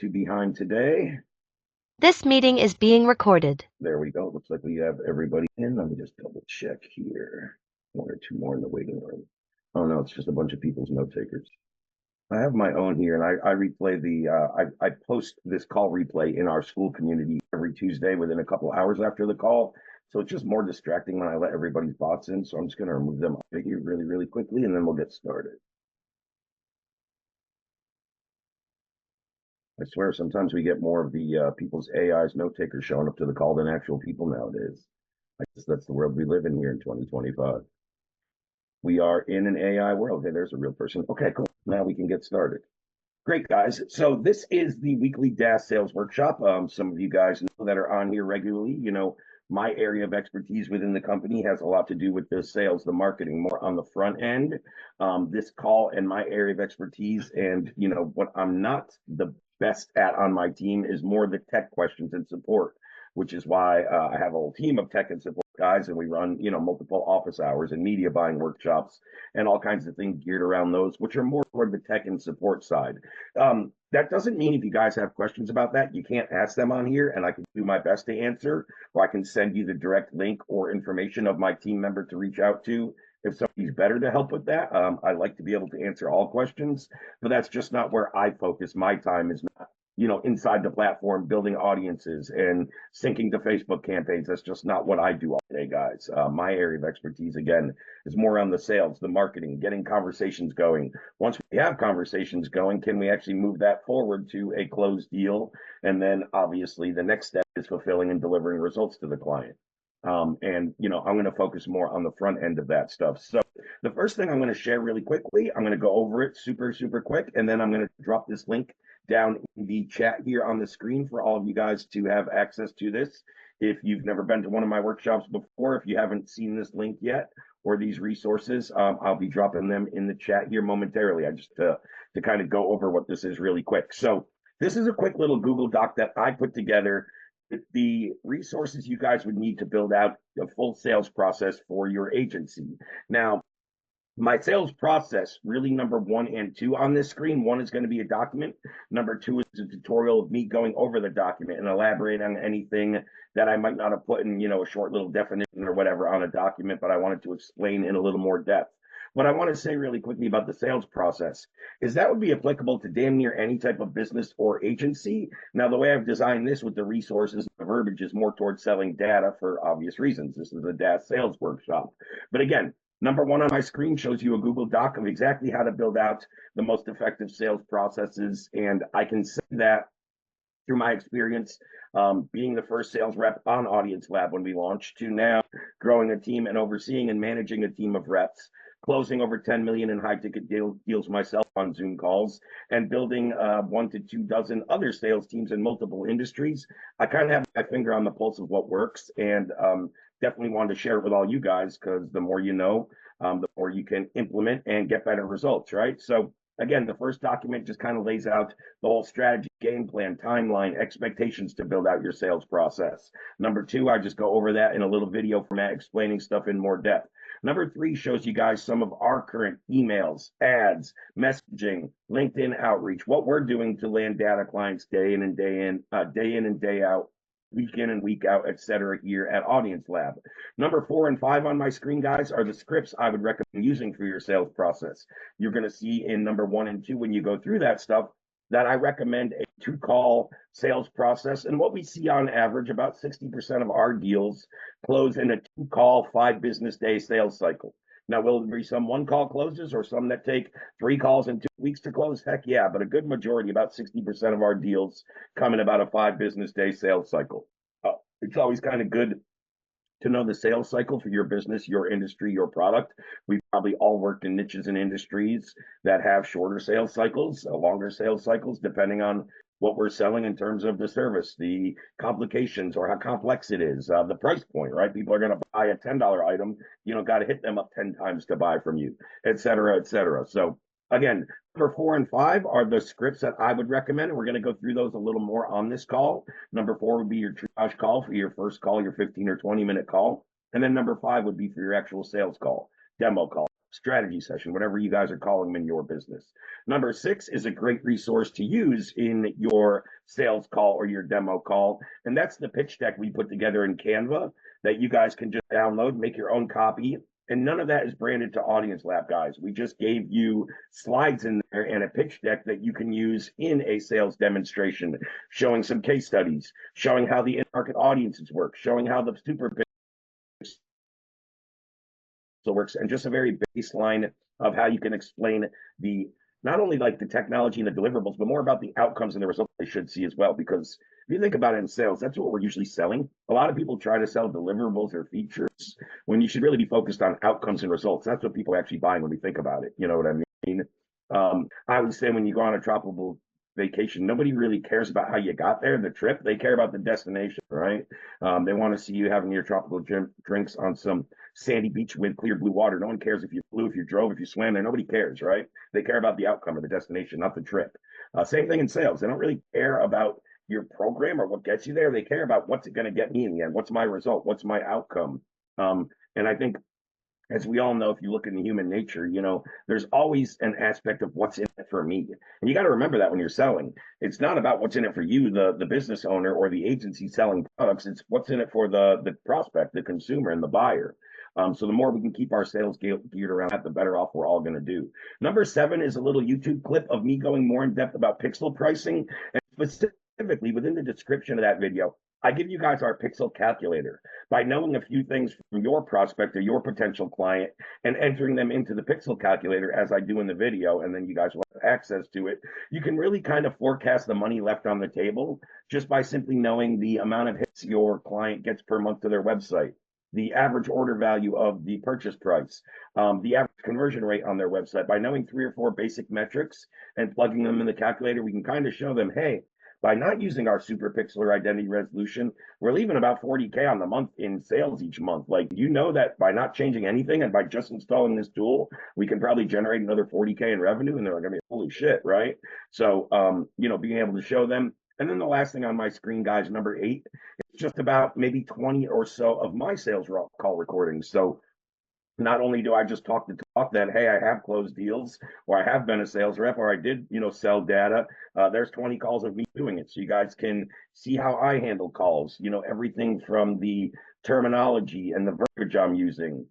to behind today. This meeting is being recorded. There we go. Looks like we have everybody in. Let me just double check here. One or two more in the waiting room. Oh no, it's just a bunch of people's note takers. I have my own here, and I replay I post this call replay in our school community every Tuesday within a couple hours after the call. So it's just more distracting when I let everybody's bots in. So I'm just going to remove them here really, really quickly, and then we'll get started. I swear sometimes we get more of the people's AI's note takers showing up to the call than actual people nowadays. I guess that's the world we live in here in 2025. We are in an AI world. Hey, there's a real person. Okay, cool. Now we can get started. Great, guys. So this is the weekly DaaS Sales Workshop. Some of you guys know that are on here regularly. My area of expertise within the company has a lot to do with the sales, the marketing, more on the front end. This call and my area of expertise, and what I'm not the best at on my team is more the tech questions and support, which is why I have a whole team of tech and support guys, and we run multiple office hours and media buying workshops and all kinds of things geared around those, which are more toward the tech and support side. That doesn't mean if you guys have questions about that, you can't ask them on here, and I can do my best to answer, or I can send you the direct link or information of my team member to reach out to if somebody's better to help with that. I like to be able to answer all questions, but that's just not where I focus. My time is not inside the platform, building audiences and syncing to Facebook campaigns. That's just not what I do all day, guys. My area of expertise, again, is more on the sales, the marketing, getting conversations going. Once we have conversations going, can we actually move that forward to a closed deal? And then obviously the next step is fulfilling and delivering results to the client. I'm going to focus more on the front end of that stuff. So the first thing I'm going to share really quickly, I'm going to go over it super, super quick, and then I'm going to drop this link down in the chat here on the screen for all of you guys to have access to this. If you've never been to one of my workshops before, if you haven't seen this link yet or these resources, I'll be dropping them in the chat here momentarily. I just to kind of go over what this is really quick. So this is a quick little Google Doc that I put together with the resources you guys would need to build out a full sales process for your agency. Now, my sales process, really number 1 and 2 on this screen. 1 is going to be a document. Number 2 is a tutorial of me going over the document and elaborate on anything that I might not have put in, a short little definition or whatever on a document, but I wanted to explain in a little more depth. What I want to say really quickly about the sales process is that would be applicable to damn near any type of business or agency. Now, the way I've designed this with the resources, the verbiage is more towards selling data for obvious reasons. This is a DaaS Sales Workshop. But again, number 1 on my screen shows you a Google Doc of exactly how to build out the most effective sales processes. And I can say that through my experience, being the first sales rep on Audience Lab when we launched, to now growing a team and overseeing and managing a team of reps, closing over 10 million in high ticket deals myself on Zoom calls, and building 1 to 2 dozen other sales teams in multiple industries. I kind of have my finger on the pulse of what works, and definitely wanted to share it with all you guys, because the more you know, the more you can implement and get better results, right? So again, the first document just kind of lays out the whole strategy, game plan, timeline, expectations to build out your sales process. Number 2, I just go over that in a little video format, explaining stuff in more depth. Number 3 shows you guys some of our current emails, ads, messaging, LinkedIn outreach, what we're doing to land data clients day in and day out, week in and week out, etc. here at Audience Lab. Number 4 and 5 on my screen, guys, are the scripts I would recommend using for your sales process. You're going to see in number 1 and 2, when you go through that stuff, that I recommend a 2-call sales process. And what we see on average, about 60% of our deals close in a 2-call, 5 business day sales cycle. Now, will there be some 1-call closes or some that take 3 calls and 2 weeks to close? Heck yeah, but a good majority, about 60% of our deals, come in about a 5 business day sales cycle. It's always kind of good to know the sales cycle for your business, your industry, your product. We've probably all worked in niches and industries that have shorter sales cycles, longer sales cycles, depending on what we're selling in terms of the service, the complications or how complex it is, the price point, right? People are going to buy a $10 item, got to hit them up 10 times to buy from you, et cetera, et cetera. So again, number 4 and 5 are the scripts that I would recommend. We're going to go through those a little more on this call. Number 4 would be your triage call for your first call, your 15 or 20 minute call. And then number 5 would be for your actual sales call, demo call. strategy session, whatever you guys are calling them in your business. Number 6 is a great resource to use in your sales call or your demo call. And that's the pitch deck we put together in Canva that you guys can just download, make your own copy. And none of that is branded to Audience Lab, guys. We just gave you slides in there and a pitch deck that you can use in a sales demonstration, showing some case studies, showing how the in-market audiences work, showing how the super pitch works, and just a very baseline of how you can explain the not only like the technology and the deliverables, but more about the outcomes and the results they should see as well. Because if you think about it in sales, that's what we're usually selling. A lot of people try to sell deliverables or features when you should really be focused on outcomes and results. That's what people are actually buying when we think about it. You know what I mean? I would say when you go on a tropical vacation, nobody really cares about how you got there, the trip. They care about the destination, right? They want to see you having your tropical drinks on some sandy beach with clear blue water. No one cares if you flew, if you drove, if you swam there. Nobody cares, right? They care about the outcome of the destination, not the trip. Same thing in sales. They don't really care about your program or what gets you there. They care about what's it going to get me in the end. What's my result? What's my outcome? And I think, as we all know, if you look in human nature, there's always an aspect of what's in it for me. And you got to remember that when you're selling. It's not about what's in it for you, the business owner or the agency selling products. It's what's in it for the prospect, the consumer, and the buyer. So the more we can keep our sales geared around that, the better off we're all going to do. Number 7 is a little YouTube clip of me going more in depth about pixel pricing. And specifically within the description of that video, I give you guys our pixel calculator. By knowing a few things from your prospect or your potential client and entering them into the pixel calculator as I do in the video, and then you guys will have access to it, you can really kind of forecast the money left on the table just by simply knowing the amount of hits your client gets per month to their website, the average order value of the purchase price, the average conversion rate on their website. By knowing 3 or 4 basic metrics and plugging them in the calculator, we can kind of show them, hey, by not using our super pixel identity resolution, we're leaving about 40K on the month in sales each month. Like, that by not changing anything and by just installing this tool, we can probably generate another 40K in revenue. And they're going to be, holy shit, right? So, being able to show them. And then the last thing on my screen, guys, number 8, it's just about maybe 20 or so of my sales call recordings. So not only do I just talk the talk that, hey, I have closed deals, or I have been a sales rep, or I did, sell data. There's 20 calls of me doing it. So you guys can see how I handle calls, everything from the terminology and the verbiage I'm using,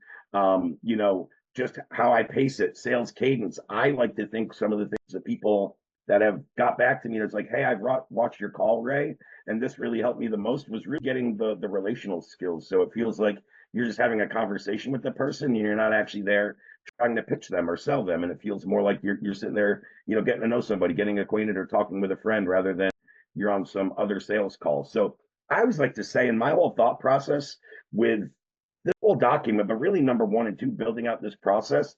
just how I pace it, sales cadence. I like to think some of the things that people that have got back to me, it's like, hey, I've watched your call, Ray, and this really helped me the most, was really getting the relational skills. So it feels like you're just having a conversation with the person and you're not actually there trying to pitch them or sell them. And it feels more like you're sitting there, getting to know somebody, getting acquainted or talking with a friend rather than you're on some other sales call. So I always like to say in my whole thought process with this whole document, but really number 1 and 2, building out this process,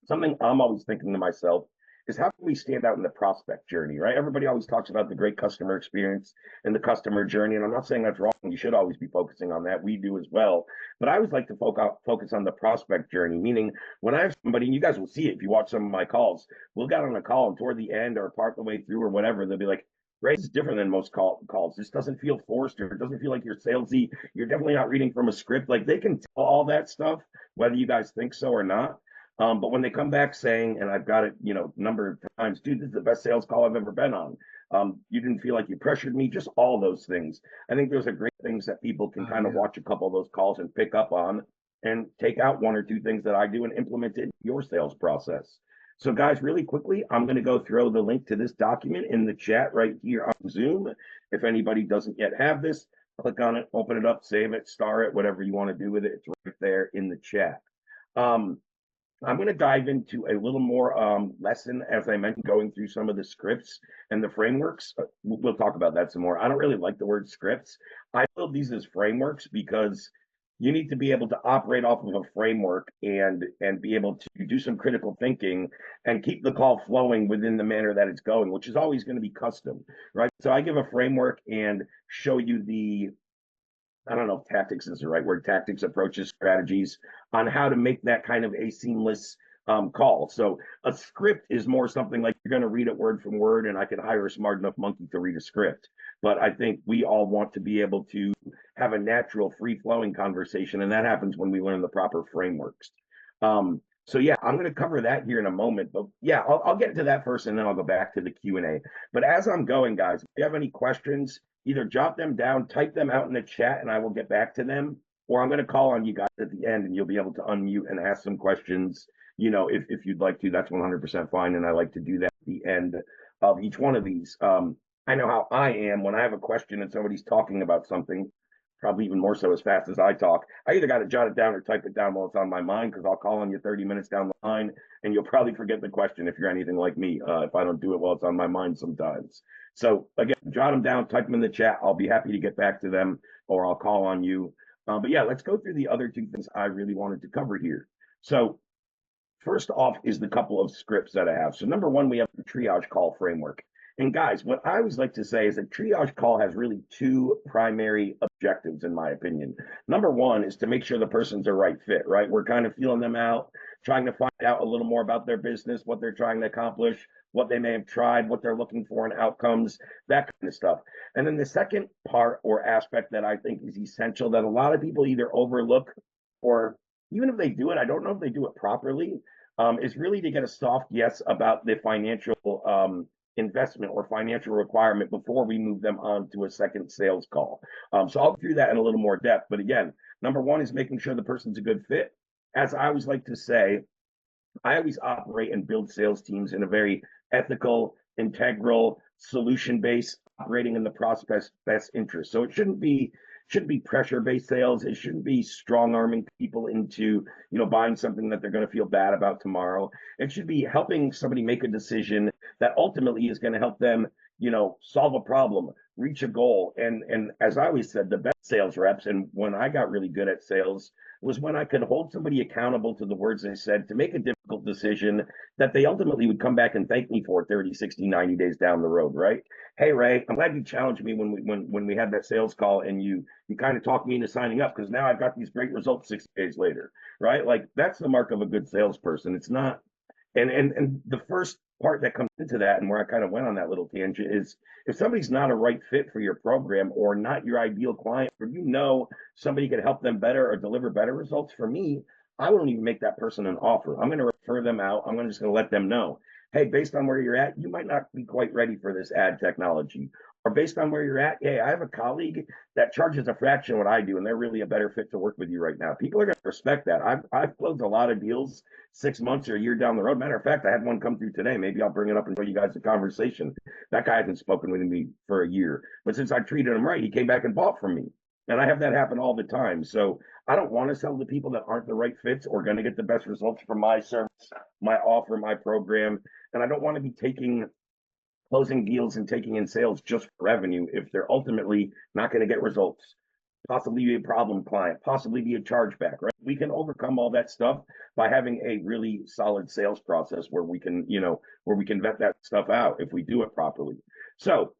something I'm always thinking to myself is how can we stand out in the prospect journey, right? Everybody always talks about the great customer experience and the customer journey. And I'm not saying that's wrong. You should always be focusing on that. We do as well. But I always like to focus on the prospect journey, meaning when I have somebody, and you guys will see it if you watch some of my calls, we'll get on a call and toward the end or part of the way through or whatever, they'll be like, Ray, this is different than most calls. This doesn't feel forced, or it doesn't feel like you're salesy. You're definitely not reading from a script. Like, they can tell all that stuff, whether you guys think so or not. But when they come back saying, and I've got it, number of times, dude, this is the best sales call I've ever been on. You didn't feel like you pressured me, just all those things. I think those are great things that people can kind of watch a couple of those calls and pick up on and take out 1 or 2 things that I do and implement it in your sales process. So guys, really quickly, I'm going to go throw the link to this document in the chat right here on Zoom. If anybody doesn't yet have this, click on it, open it up, save it, star it, whatever you want to do with it. It's right there in the chat. I'm going to dive into a little more lesson, as I mentioned, going through some of the scripts and the frameworks. We'll talk about that some more. I don't really like the word scripts. I build these as frameworks because you need to be able to operate off of a framework and be able to do some critical thinking and keep the call flowing within the manner that it's going, which is always going to be custom, right? So I give a framework and show you I don't know if tactics is the right word, tactics, approaches, strategies on how to make that kind of a seamless call. So a script is more something like you're going to read it word from word, and I can hire a smart enough monkey to read a script. But I think we all want to be able to have a natural, free-flowing conversation, and that happens when we learn the proper frameworks. So yeah, I'm going to cover that here in a moment. But yeah, I'll get to that first, and then I'll go back to the Q&A. But as I'm going, guys, if you have any questions, either jot them down, type them out in the chat, and I will get back to them. Or I'm going to call on you guys at the end, and you'll be able to unmute and ask some questions. If you'd like to, that's 100% fine, and I like to do that at the end of each one of these. I know how I am when I have a question and somebody's talking about something, probably even more so as fast as I talk. I either got to jot it down or type it down while it's on my mind, because I'll call on you 30 minutes down the line and you'll probably forget the question if you're anything like me, if I don't do it while it's on my mind sometimes. So again, jot them down, type them in the chat. I'll be happy to get back to them, or I'll call on you. But yeah, let's go through the other two things I really wanted to cover here. So first off is the couple of scripts that I have. So number one, we have the triage call framework. And guys, what I always like to say is that triage call has really two primary objectives, in my opinion. Number one is to make sure the person's a right fit, right? We're kind of feeling them out, trying to find out a little more about their business, what they're trying to accomplish, what they may have tried, what they're looking for in outcomes, that kind of stuff. And then the second part or aspect that I think is essential that a lot of people either overlook, or even if they do it, I don't know if they do it properly, is really to get a soft yes about the financial investment or financial requirement before we move them on to a second sales call. So I'll go through that in a little more depth. But again, number one is making sure the person's a good fit. As I always like to say, I always operate and build sales teams in a very ethical, integral, solution-based, operating in the prospect's best interest. So it shouldn't be pressure-based sales. It shouldn't be strong-arming people into buying something that they're going to feel bad about tomorrow. It should be helping somebody make a decision that ultimately is going to help them solve a problem, reach a goal. And as I always said, the best sales reps, and when I got really good at sales, was when I could hold somebody accountable to the words they said, to make a difficult decision that they ultimately would come back and thank me for 30, 60, 90 days down the road, right? Hey, Ray, I'm glad you challenged me when we had that sales call, and you kind of talked me into signing up, because now I've got these great results 60 days later, right? Like, that's the mark of a good salesperson. It's not, and the first part that comes into that, and where I kind of went on that little tangent, is if somebody's not a right fit for your program, or not your ideal client, or somebody could help them better or deliver better results, for me, I won't even make that person an offer. I'm going to refer them out. I'm just going to let them know, hey, based on where you're at, you might not be quite ready for this ad technology. Or based on where you're at, hey, I have a colleague that charges a fraction of what I do, and they're really a better fit to work with you right now. People are going to respect that. I've closed a lot of deals 6 months or a year down the road. Matter of fact, I had one come through today. Maybe I'll bring it up and show you guys a conversation. That guy hasn't spoken with me for a year, but since I treated him right, he came back and bought from me. And I have that happen all the time. So I don't want to sell to people that aren't the right fits or going to get the best results from my service, my offer, my program. And I don't want to be closing deals and taking in sales just for revenue if they're ultimately not going to get results. Possibly be a problem client, possibly be a chargeback, right? We can overcome all that stuff by having a really solid sales process where we can vet that stuff out if we do it properly. So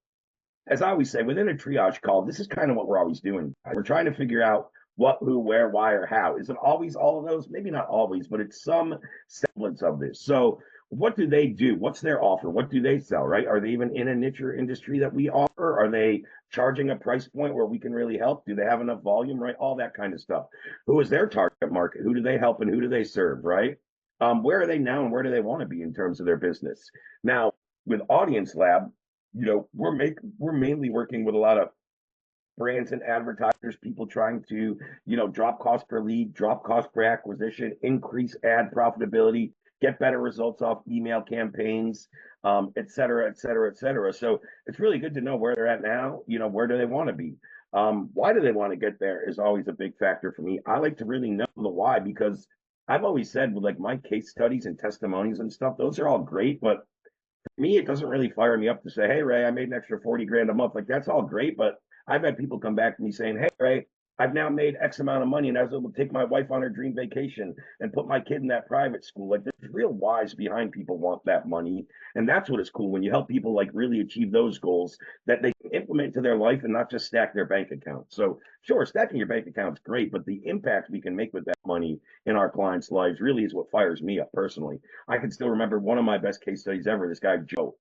as I always say, within a triage call, this is kind of what we're always doing. We're trying to figure out what, who, where, why, or how. Is it always all of those? Maybe not always, but it's some semblance of this. So what do they do? What's their offer? What do they sell, right? Are they even in a niche or industry that we offer? Are they charging a price point where we can really help? Do they have enough volume, right? All that kind of stuff. Who is their target market? Who do they help and who do they serve, right? Where are they now and where do they want to be in terms of their business? Now, with Audience Lab, we're mainly working with a lot of brands and advertisers, people trying to, drop cost per lead, drop cost per acquisition, increase ad profitability, get better results off email campaigns, et cetera, et cetera, et cetera. So it's really good to know where they're at now. Where do they want to be? Why do they want to get there is always a big factor for me. I like to really know the why, because I've always said, with like my case studies and testimonies and stuff, those are all great, but me, it doesn't really fire me up to say, hey, Ray, I made an extra 40 grand a month. Like, that's all great. But I've had people come back to me saying, hey, Ray, I've now made X amount of money and I was able to take my wife on her dream vacation and put my kid in that private school. Like, there's real whys behind people want that money. And that's what is cool when you help people like really achieve those goals that they can implement to their life and not just stack their bank account. So sure, stacking your bank account is great, but the impact we can make with that money in our clients' lives really is what fires me up personally. I can still remember one of my best case studies ever, this guy, Joe.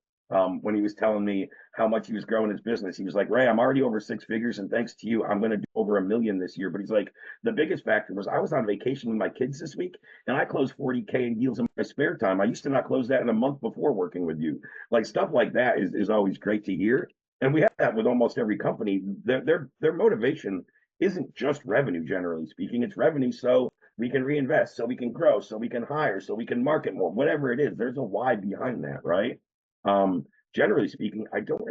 When he was telling me how much he was growing his business, he was like, Ray, I'm already over 6 figures, and thanks to you, I'm going to do over over 1 million this year. But he's like, the biggest factor was I was on vacation with my kids this week and I closed 40K in deals in my spare time. I used to not close that in a month before working with you. Like stuff like that is always great to hear. And we have that with almost every company. Their motivation isn't just revenue, generally speaking. It's revenue so we can reinvest, so we can grow, so we can hire, so we can market more, whatever it is. There's a why behind that, right? Generally speaking, I don't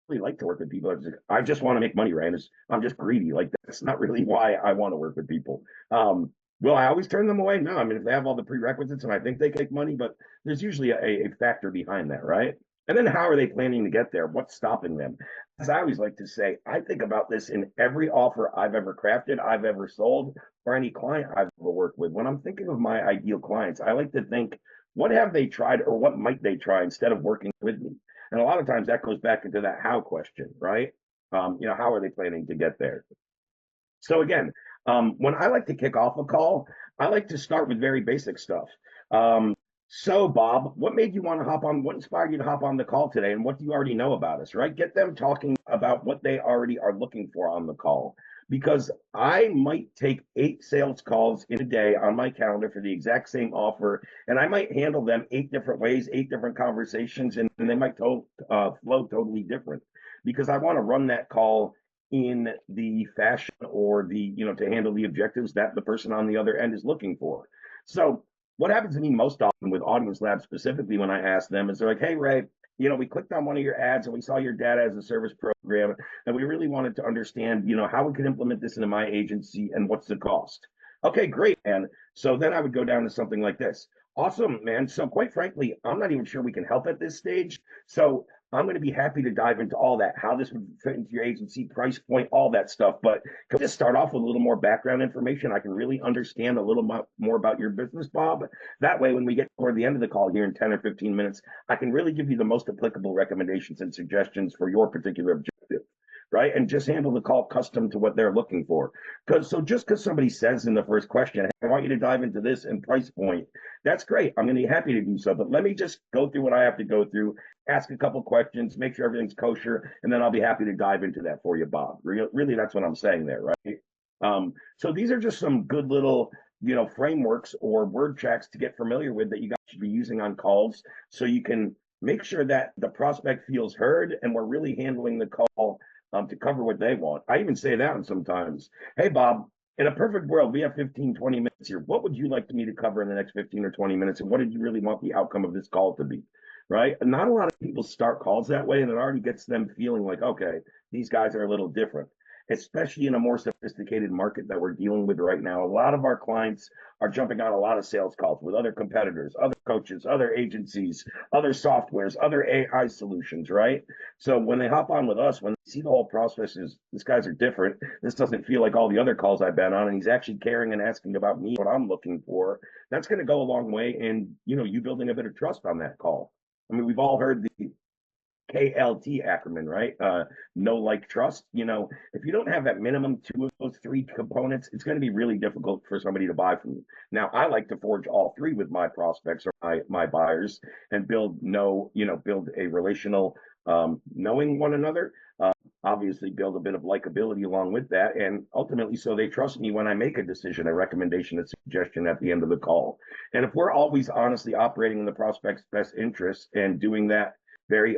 really like to work with people. I just want to make money, right? I'm just greedy. Like that's not really why I want to work with people. Will I always turn them away? No. I mean, if they have all the prerequisites and I think they can make money, but there's usually a factor behind that, right? And then how are they planning to get there? What's stopping them? As I always like to say, I think about this in every offer I've ever crafted, I've ever sold, or any client I've ever worked with. When I'm thinking of my ideal clients, I like to think, what have they tried or what might they try instead of working with me? And a lot of times that goes back into that how question, right? How are they planning to get there? So again, when I like to kick off a call, I like to start with very basic stuff. So Bob, what made you want to hop on? What inspired you to hop on the call today? And what do you already know about us, right? Get them talking about what they already are looking for on the call. Because I might take 8 sales calls in a day on my calendar for the exact same offer, and I might handle them 8 different ways, 8 different conversations, and they might flow totally different. Because I want to run that call in the fashion or to handle the objectives that the person on the other end is looking for. So what happens to me most often with Audience Lab specifically when I ask them is they're like, hey, Ray, we clicked on one of your ads and we saw your data as a service program and we really wanted to understand, how we could implement this into my agency and what's the cost. Okay, great, man. So then I would go down to something like this. Awesome, man. So quite frankly, I'm not even sure we can help at this stage. So I'm going to be happy to dive into all that, how this would fit into your agency, price point, all that stuff. But can we just start off with a little more background information? I can really understand a little more about your business, Bob. That way, when we get toward the end of the call here in 10 or 15 minutes, I can really give you the most applicable recommendations and suggestions for your particular objective, right? And just handle the call custom to what they're looking for. Just because somebody says in the first question, hey, I want you to dive into this and price point, that's great. I'm going to be happy to do so. But let me just go through what I have to go through, ask a couple questions, make sure everything's kosher, and then I'll be happy to dive into that for you, Bob. Really, that's what I'm saying there, right? So these are just some good little, frameworks or word tracks to get familiar with that you guys should be using on calls so you can make sure that the prospect feels heard and we're really handling the call to cover what they want. I even say that sometimes. Hey, Bob, in a perfect world, we have 15, 20 minutes here. What would you like me to cover in the next 15 or 20 minutes? And what did you really want the outcome of this call to be? Right? And not a lot of people start calls that way, and it already gets them feeling like, okay, these guys are a little different, especially in a more sophisticated market that we're dealing with right now. A lot of our clients are jumping on a lot of sales calls with other competitors, other coaches, other agencies, other softwares, other AI solutions, right? So when they hop on with us, when they see the whole process is, these guys are different, this doesn't feel like all the other calls I've been on, and he's actually caring and asking about me, what I'm looking for, that's going to go a long way in, you building a bit of trust on that call. I mean, we've all heard the KLT acronym, right? Know, like, trust. If you don't have that minimum 2 of those 3 components, it's going to be really difficult for somebody to buy from you. Now, I like to forge all 3 with my prospects or my buyers and build a relational knowing one another. Obviously, build a bit of likability along with that, and ultimately, so they trust me when I make a decision, a recommendation, a suggestion at the end of the call. And if we're always honestly operating in the prospect's best interest and doing that very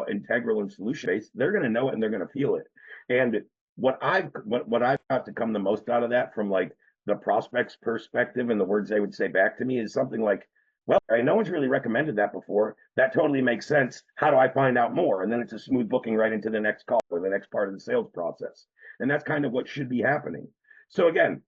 integral and solution based, they're going to know it and they're going to feel it. And what I've got to come the most out of that from like the prospect's perspective and the words they would say back to me is something like, well, no one's really recommended that before. That totally makes sense. How do I find out more? And then it's a smooth booking right into the next call or the next part of the sales process. And that's kind of what should be happening. So again,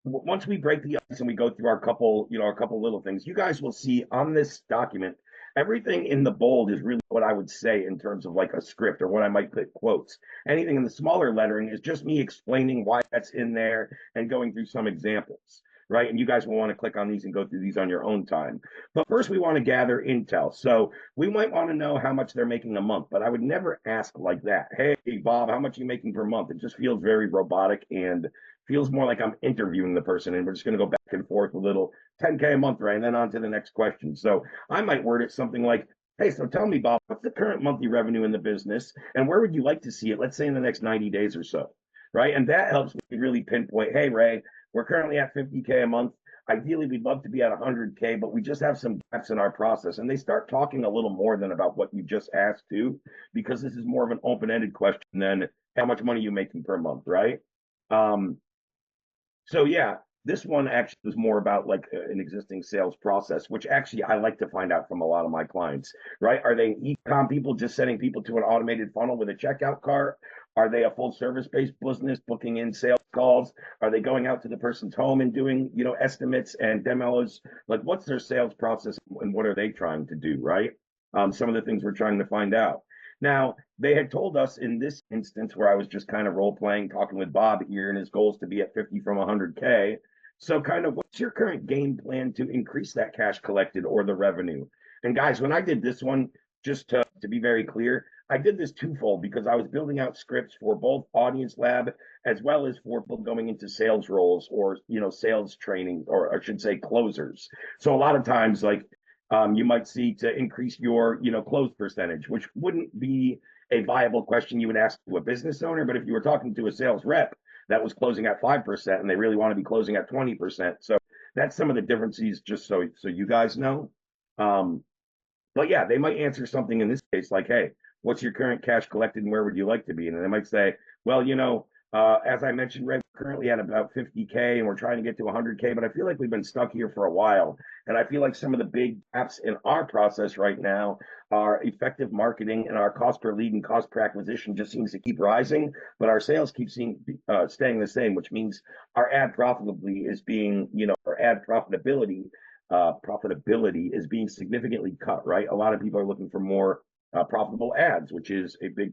once we break the ice and we go through our couple little things, you guys will see on this document, everything in the bold is really what I would say in terms of like a script or what I might put quotes. Anything in the smaller lettering is just me explaining why that's in there and going through some examples, right? And you guys will want to click on these and go through these on your own time. But first, we want to gather intel. So we might want to know how much they're making a month, but I would never ask like that. Hey, Bob, how much are you making per month? It just feels very robotic and feels more like I'm interviewing the person, and we're just going to go back and forth a little 10K a month, right? And then on to the next question. So I might word it something like, hey, so tell me, Bob, what's the current monthly revenue in the business, and where would you like to see it, let's say in the next 90 days or so? right? And that helps me really pinpoint, hey, Ray, we're currently at 50K a month. Ideally, we'd love to be at 100K, but we just have some gaps in our process. And they start talking a little more than about what you just asked too, because this is more of an open-ended question than how much money are you making per month, right? Um, so yeah, this one actually was more about like an existing sales process, which actually I like to find out from a lot of my clients, right? Are they e-com people just sending people to an automated funnel with a checkout cart? Are they a full service based business booking in sales calls? Are they going out to the person's home and doing, estimates and demos? Like what's their sales process and what are they trying to do, right? Some of the things we're trying to find out. Now, they had told us in this instance where I was just kind of role playing, talking with Bob here, and his goals to be at 50 from 100K. So, kind of, what's your current game plan to increase that cash collected or the revenue? And guys, when I did this one, just to be very clear, I did this twofold because I was building out scripts for both Audience Lab as well as for people going into sales roles or sales training, or I should say closers. So a lot of times, like you might see to increase your close percentage, which wouldn't be a viable question you would ask to a business owner. But if you were talking to a sales rep that was closing at 5% and they really want to be closing at 20%, so that's some of the differences, just so you guys know. um, but yeah, they might answer something in this case like, hey, what's your current cash collected and where would you like to be? And they might say, well, as I mentioned, Ray, we're currently at about 50K and we're trying to get to 100K, but I feel like we've been stuck here for a while. And I feel like some of the big gaps in our process right now are effective marketing, and our cost per lead and cost per acquisition just seems to keep rising, but our sales keep staying the same, which means our ad profitably is being, our ad profitability is being significantly cut, right? A lot of people are looking for more profitable ads, which is a big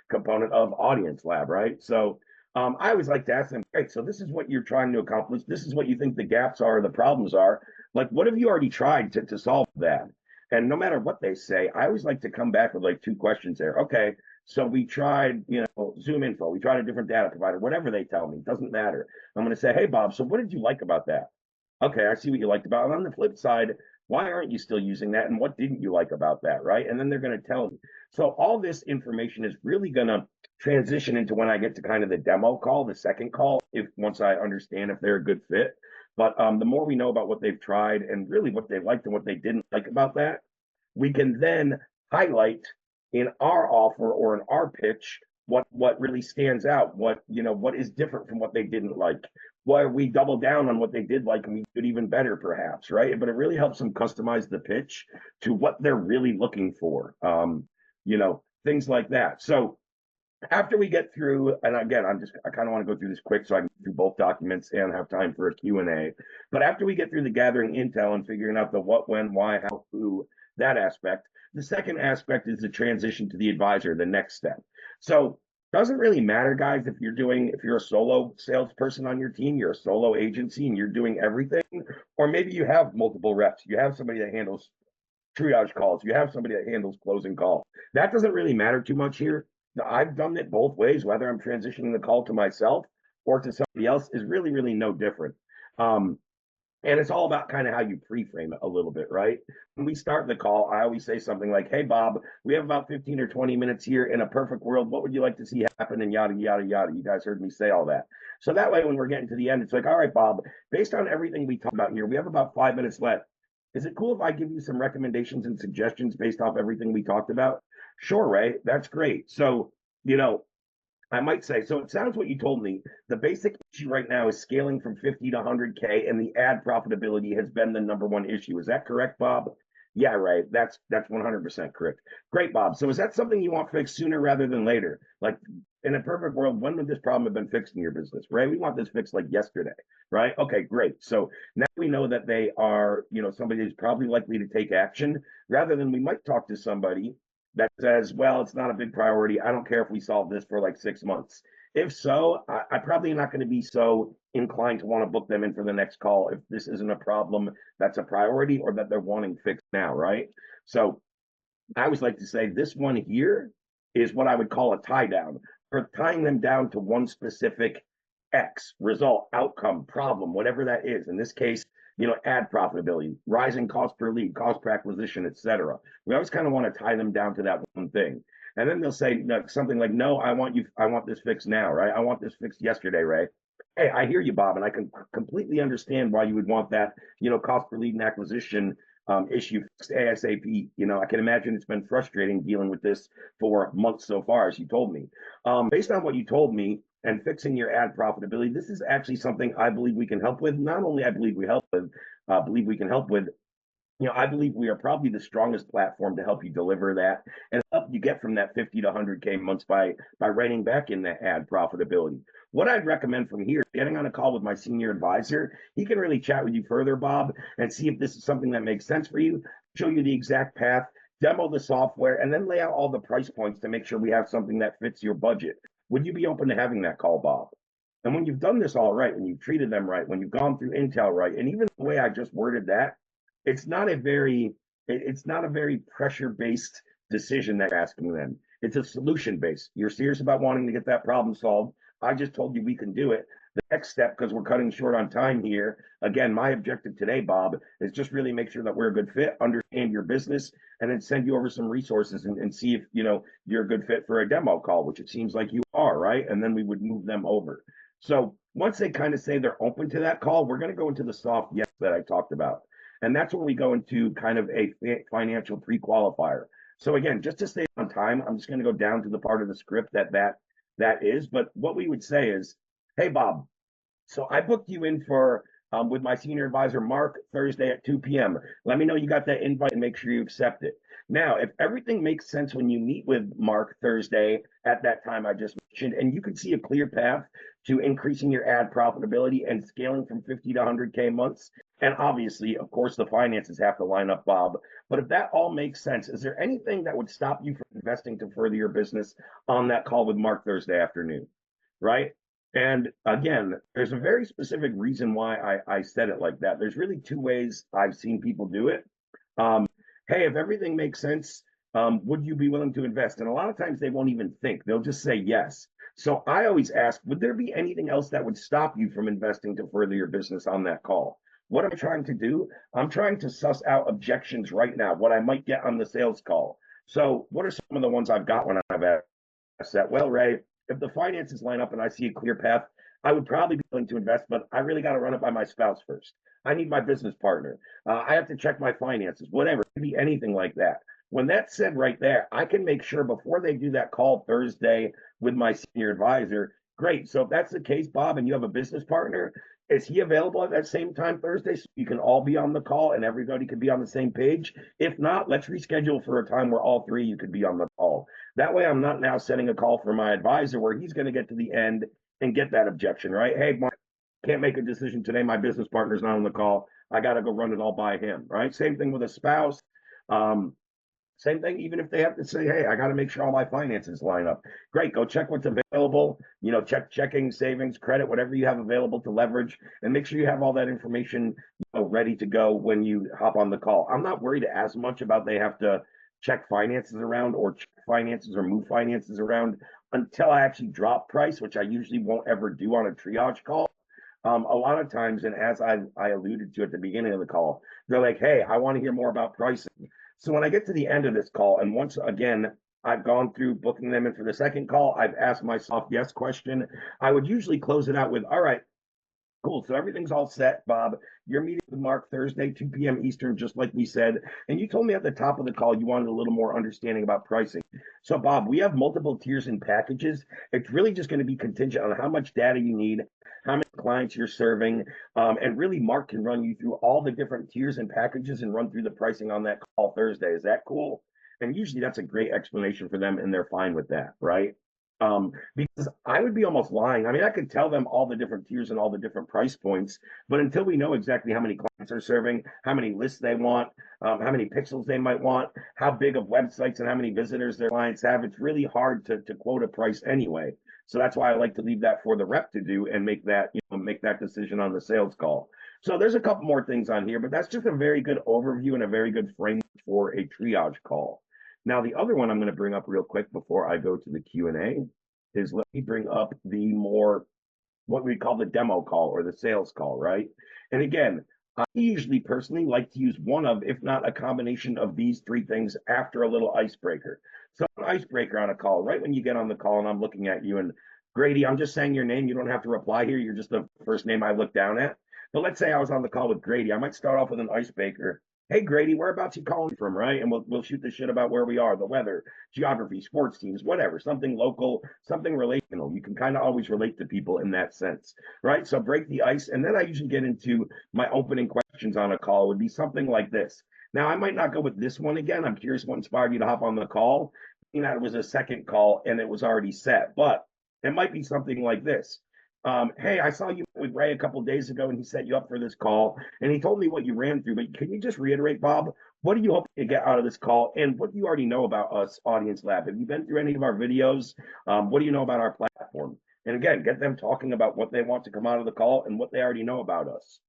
component of Audience Lab, right? So I always like to ask them, great, so this is what you're trying to accomplish. This is what you think the gaps are, the problems are. Like, what have you already tried to solve that? And no matter what they say, I always like to come back with like two questions there. Okay, so we tried, Zoom Info, we tried a different data provider, whatever they tell me, doesn't matter. I'm going to say, hey, Bob, so what did you like about that? Okay, I see what you liked about it. On the flip side, why aren't you still using that? And what didn't you like about that? Right. And then they're going to tell me. So all this information is really going to transition into when I get to kind of the demo call, the second call, if once I understand if they're a good fit. But the more we know about what they've tried and really what they liked and what they didn't like about that, we can then highlight in our offer or in our pitch what really stands out, what is different from what they didn't like, why we double down on what they did like and we did even better perhaps, right? But it really helps them customize the pitch to what they're really looking for, things like that. So after we get through, and again, I kind of want to go through this quick so I can go through both documents and have time for a Q&A. But after we get through the gathering intel and figuring out the what, when, why, how, who, that aspect, the second aspect is the transition to the advisor, the next step. So doesn't really matter, guys, if you're a solo salesperson on your team, you're a solo agency and you're doing everything, or maybe you have multiple reps, you have somebody that handles triage calls, you have somebody that handles closing calls. That doesn't really matter too much here. I've done it both ways, whether I'm transitioning the call to myself or to somebody else is really, really no different. And it's all about kind of how you pre-frame it a little bit, right? When we start the call, I always say something like, hey, Bob, we have about 15 or 20 minutes here. In a perfect world, what would you like to see happen? And yada, yada, yada. You guys heard me say all that. So that way, when we're getting to the end, it's like, all right, Bob, based on everything we talked about here, we have about 5 minutes left. Is it cool if I give you some recommendations and suggestions based off everything we talked about? Sure, Ray, that's great. So, I might say, so it sounds what you told me. The basic issue right now is scaling from 50 to 100K, and the ad profitability has been the number one issue. Is that correct, Bob? Yeah, right. That's 100% correct. Great, Bob. So is that something you want fixed sooner rather than later? Like in a perfect world, when would this problem have been fixed in your business, right? We want this fixed like yesterday, right? Okay, great. So now we know that they are, somebody who's probably likely to take action rather than we might talk to somebody that says, well, it's not a big priority. I don't care if we solve this for like 6 months. If so, I probably not going to be so inclined to want to book them in for the next call if this isn't a problem that's a priority or that they're wanting fixed now, right? So I always like to say this one here is what I would call a tie down, for tying them down to one specific X result, outcome, problem, whatever that is. In this case, ad profitability, rising cost per lead, cost per acquisition, etc. We always kind of want to tie them down to that one thing. And then they'll say something like, no, I want this fixed now, right? I want this fixed yesterday, Ray. Hey, I hear you, Bob, and I can completely understand why you would want that, cost per lead and acquisition issue fixed ASAP. I can imagine it's been frustrating dealing with this for months so far, as you told me. Based on what you told me and fixing your ad profitability, this is actually something I believe we can help with. Not only I believe believe we can help with, I believe we are probably the strongest platform to help you deliver that and help you get from that 50 to 100K months by writing back in that ad profitability. What I'd recommend from here, getting on a call with my senior advisor, he can really chat with you further, Bob, and see if this is something that makes sense for you, show you the exact path, demo the software, and then lay out all the price points to make sure we have something that fits your budget. Would you be open to having that call, Bob? And when you've done this all right, when you've treated them right, when you've gone through Intel right, and even the way I just worded that, it's not a very pressure based decision that you're asking them. It's a solution based. You're serious about wanting to get that problem solved. I just told you we can do it. The next step, because we're cutting short on time here, again, my objective today, Bob, is just really make sure that we're a good fit, understand your business, and then send you over some resources and see if you're a good fit for a demo call, which it seems like you are, right? And then we would move them over. So once they kind of say they're open to that call, we're going to go into the soft yes that I talked about. And that's when we go into kind of a financial pre-qualifier. So again, just to stay on time, I'm just going to go down to the part of the script that is. But what we would say is, hey, Bob, so I booked you in for with my senior advisor, Mark, Thursday at 2 p.m. Let me know you got that invite and make sure you accept it. Now, if everything makes sense when you meet with Mark Thursday at that time I just mentioned, and you can see a clear path to increasing your ad profitability and scaling from 50 to 100K months, and obviously, of course, the finances have to line up, Bob. But if that all makes sense, is there anything that would stop you from investing to further your business on that call with Mark Thursday afternoon? Right? And again, there's a very specific reason why I said it like that. There's really two ways I've seen people do it. Um, hey, if everything makes sense, would you be willing to invest? And a lot of times they won't even think, they'll just say yes. So I always ask, would there be anything else that would stop you from investing to further your business on that call? What am I trying to do? I'm trying to suss out objections right now, what I might get on the sales call. So what are some of the ones I've got when I've asked that? Well, Ray, if the finances line up and I see a clear path, I would probably be willing to invest, but I really got to run it by my spouse first. I need my business partner. I have to check my finances, whatever, maybe anything like that. When that's said right there, I can make sure before they do that call Thursday with my senior advisor, great. So if that's the case, Bob, and you have a business partner, is he available at that same time Thursday so you can all be on the call and everybody can be on the same page? If not, let's reschedule for a time where all three you could be on the call. That way I'm not now setting a call for my advisor where he's going to get to the end and get that objection, right? Hey, Mark, can't make a decision today. My business partner's not on the call. I got to go run it all by him, right? Same thing with a spouse. Same thing, even if they have to say, hey, I got to make sure all my finances line up. Great, go check what's available, check checking, savings, credit, whatever you have available to leverage, and make sure you have all that information ready to go when you hop on the call. I'm not worried as much about they have to check finances around or check finances or move finances around until I actually drop price, which I usually won't ever do on a triage call. A lot of times, and as I alluded to at the beginning of the call, they're like, hey, I want to hear more about pricing. So when I get to the end of this call, and once again, I've gone through booking them in for the second call, I've asked myself yes question, I would usually close it out with, all right, cool. So everything's all set, Bob. You're meeting with Mark Thursday, 2 p.m. Eastern, just like we said. And you told me at the top of the call you wanted a little more understanding about pricing. So, Bob, we have multiple tiers and packages. It's really just going to be contingent on how much data you need, how many clients you're serving, and really Mark can run you through all the different tiers and packages and run through the pricing on that call Thursday. Is that cool? And usually that's a great explanation for them, and they're fine with that, right? Because I would be almost lying. I mean, I could tell them all the different tiers and all the different price points, but until we know exactly how many clients they're serving, how many lists they want, how many pixels they might want, how big of websites and how many visitors their clients have, it's really hard to quote a price anyway. So that's why I like to leave that for the rep to do and make that decision on the sales call. So there's a couple more things on here, but that's just a very good overview and a very good framework for a triage call. Now, the other one I'm going to bring up real quick before I go to the Q&A is let me bring up the more what we call the demo call or the sales call, right? And again, I usually personally like to use one of, if not a combination of these three things after a little icebreaker. So, an icebreaker on a call, right when you get on the call and I'm looking at you and Grady, I'm just saying your name. You don't have to reply here. You're just the first name I look down at. But let's say I was on the call with Grady. I might start off with an icebreaker. Hey Grady, whereabouts you calling from, right? And we'll shoot the shit about where we are, the weather, geography, sports teams, whatever, something local, something relational. You can kind of always relate to people in that sense, right? So break the ice, and then I usually get into my opening questions on a call would be something like this. Now, I might not go with this one again. I'm curious what inspired you to hop on the call. You know, it was a second call and it was already set, but it might be something like this. Hey, I saw you with Ray a couple of days ago and he set you up for this call and he told me what you ran through. But can you just reiterate, Bob, what do you hope to get out of this call and what do you already know about us, Audience Lab? Have you been through any of our videos? What do you know about our platform? And again, get them talking about what they want to come out of the call and what they already know about us.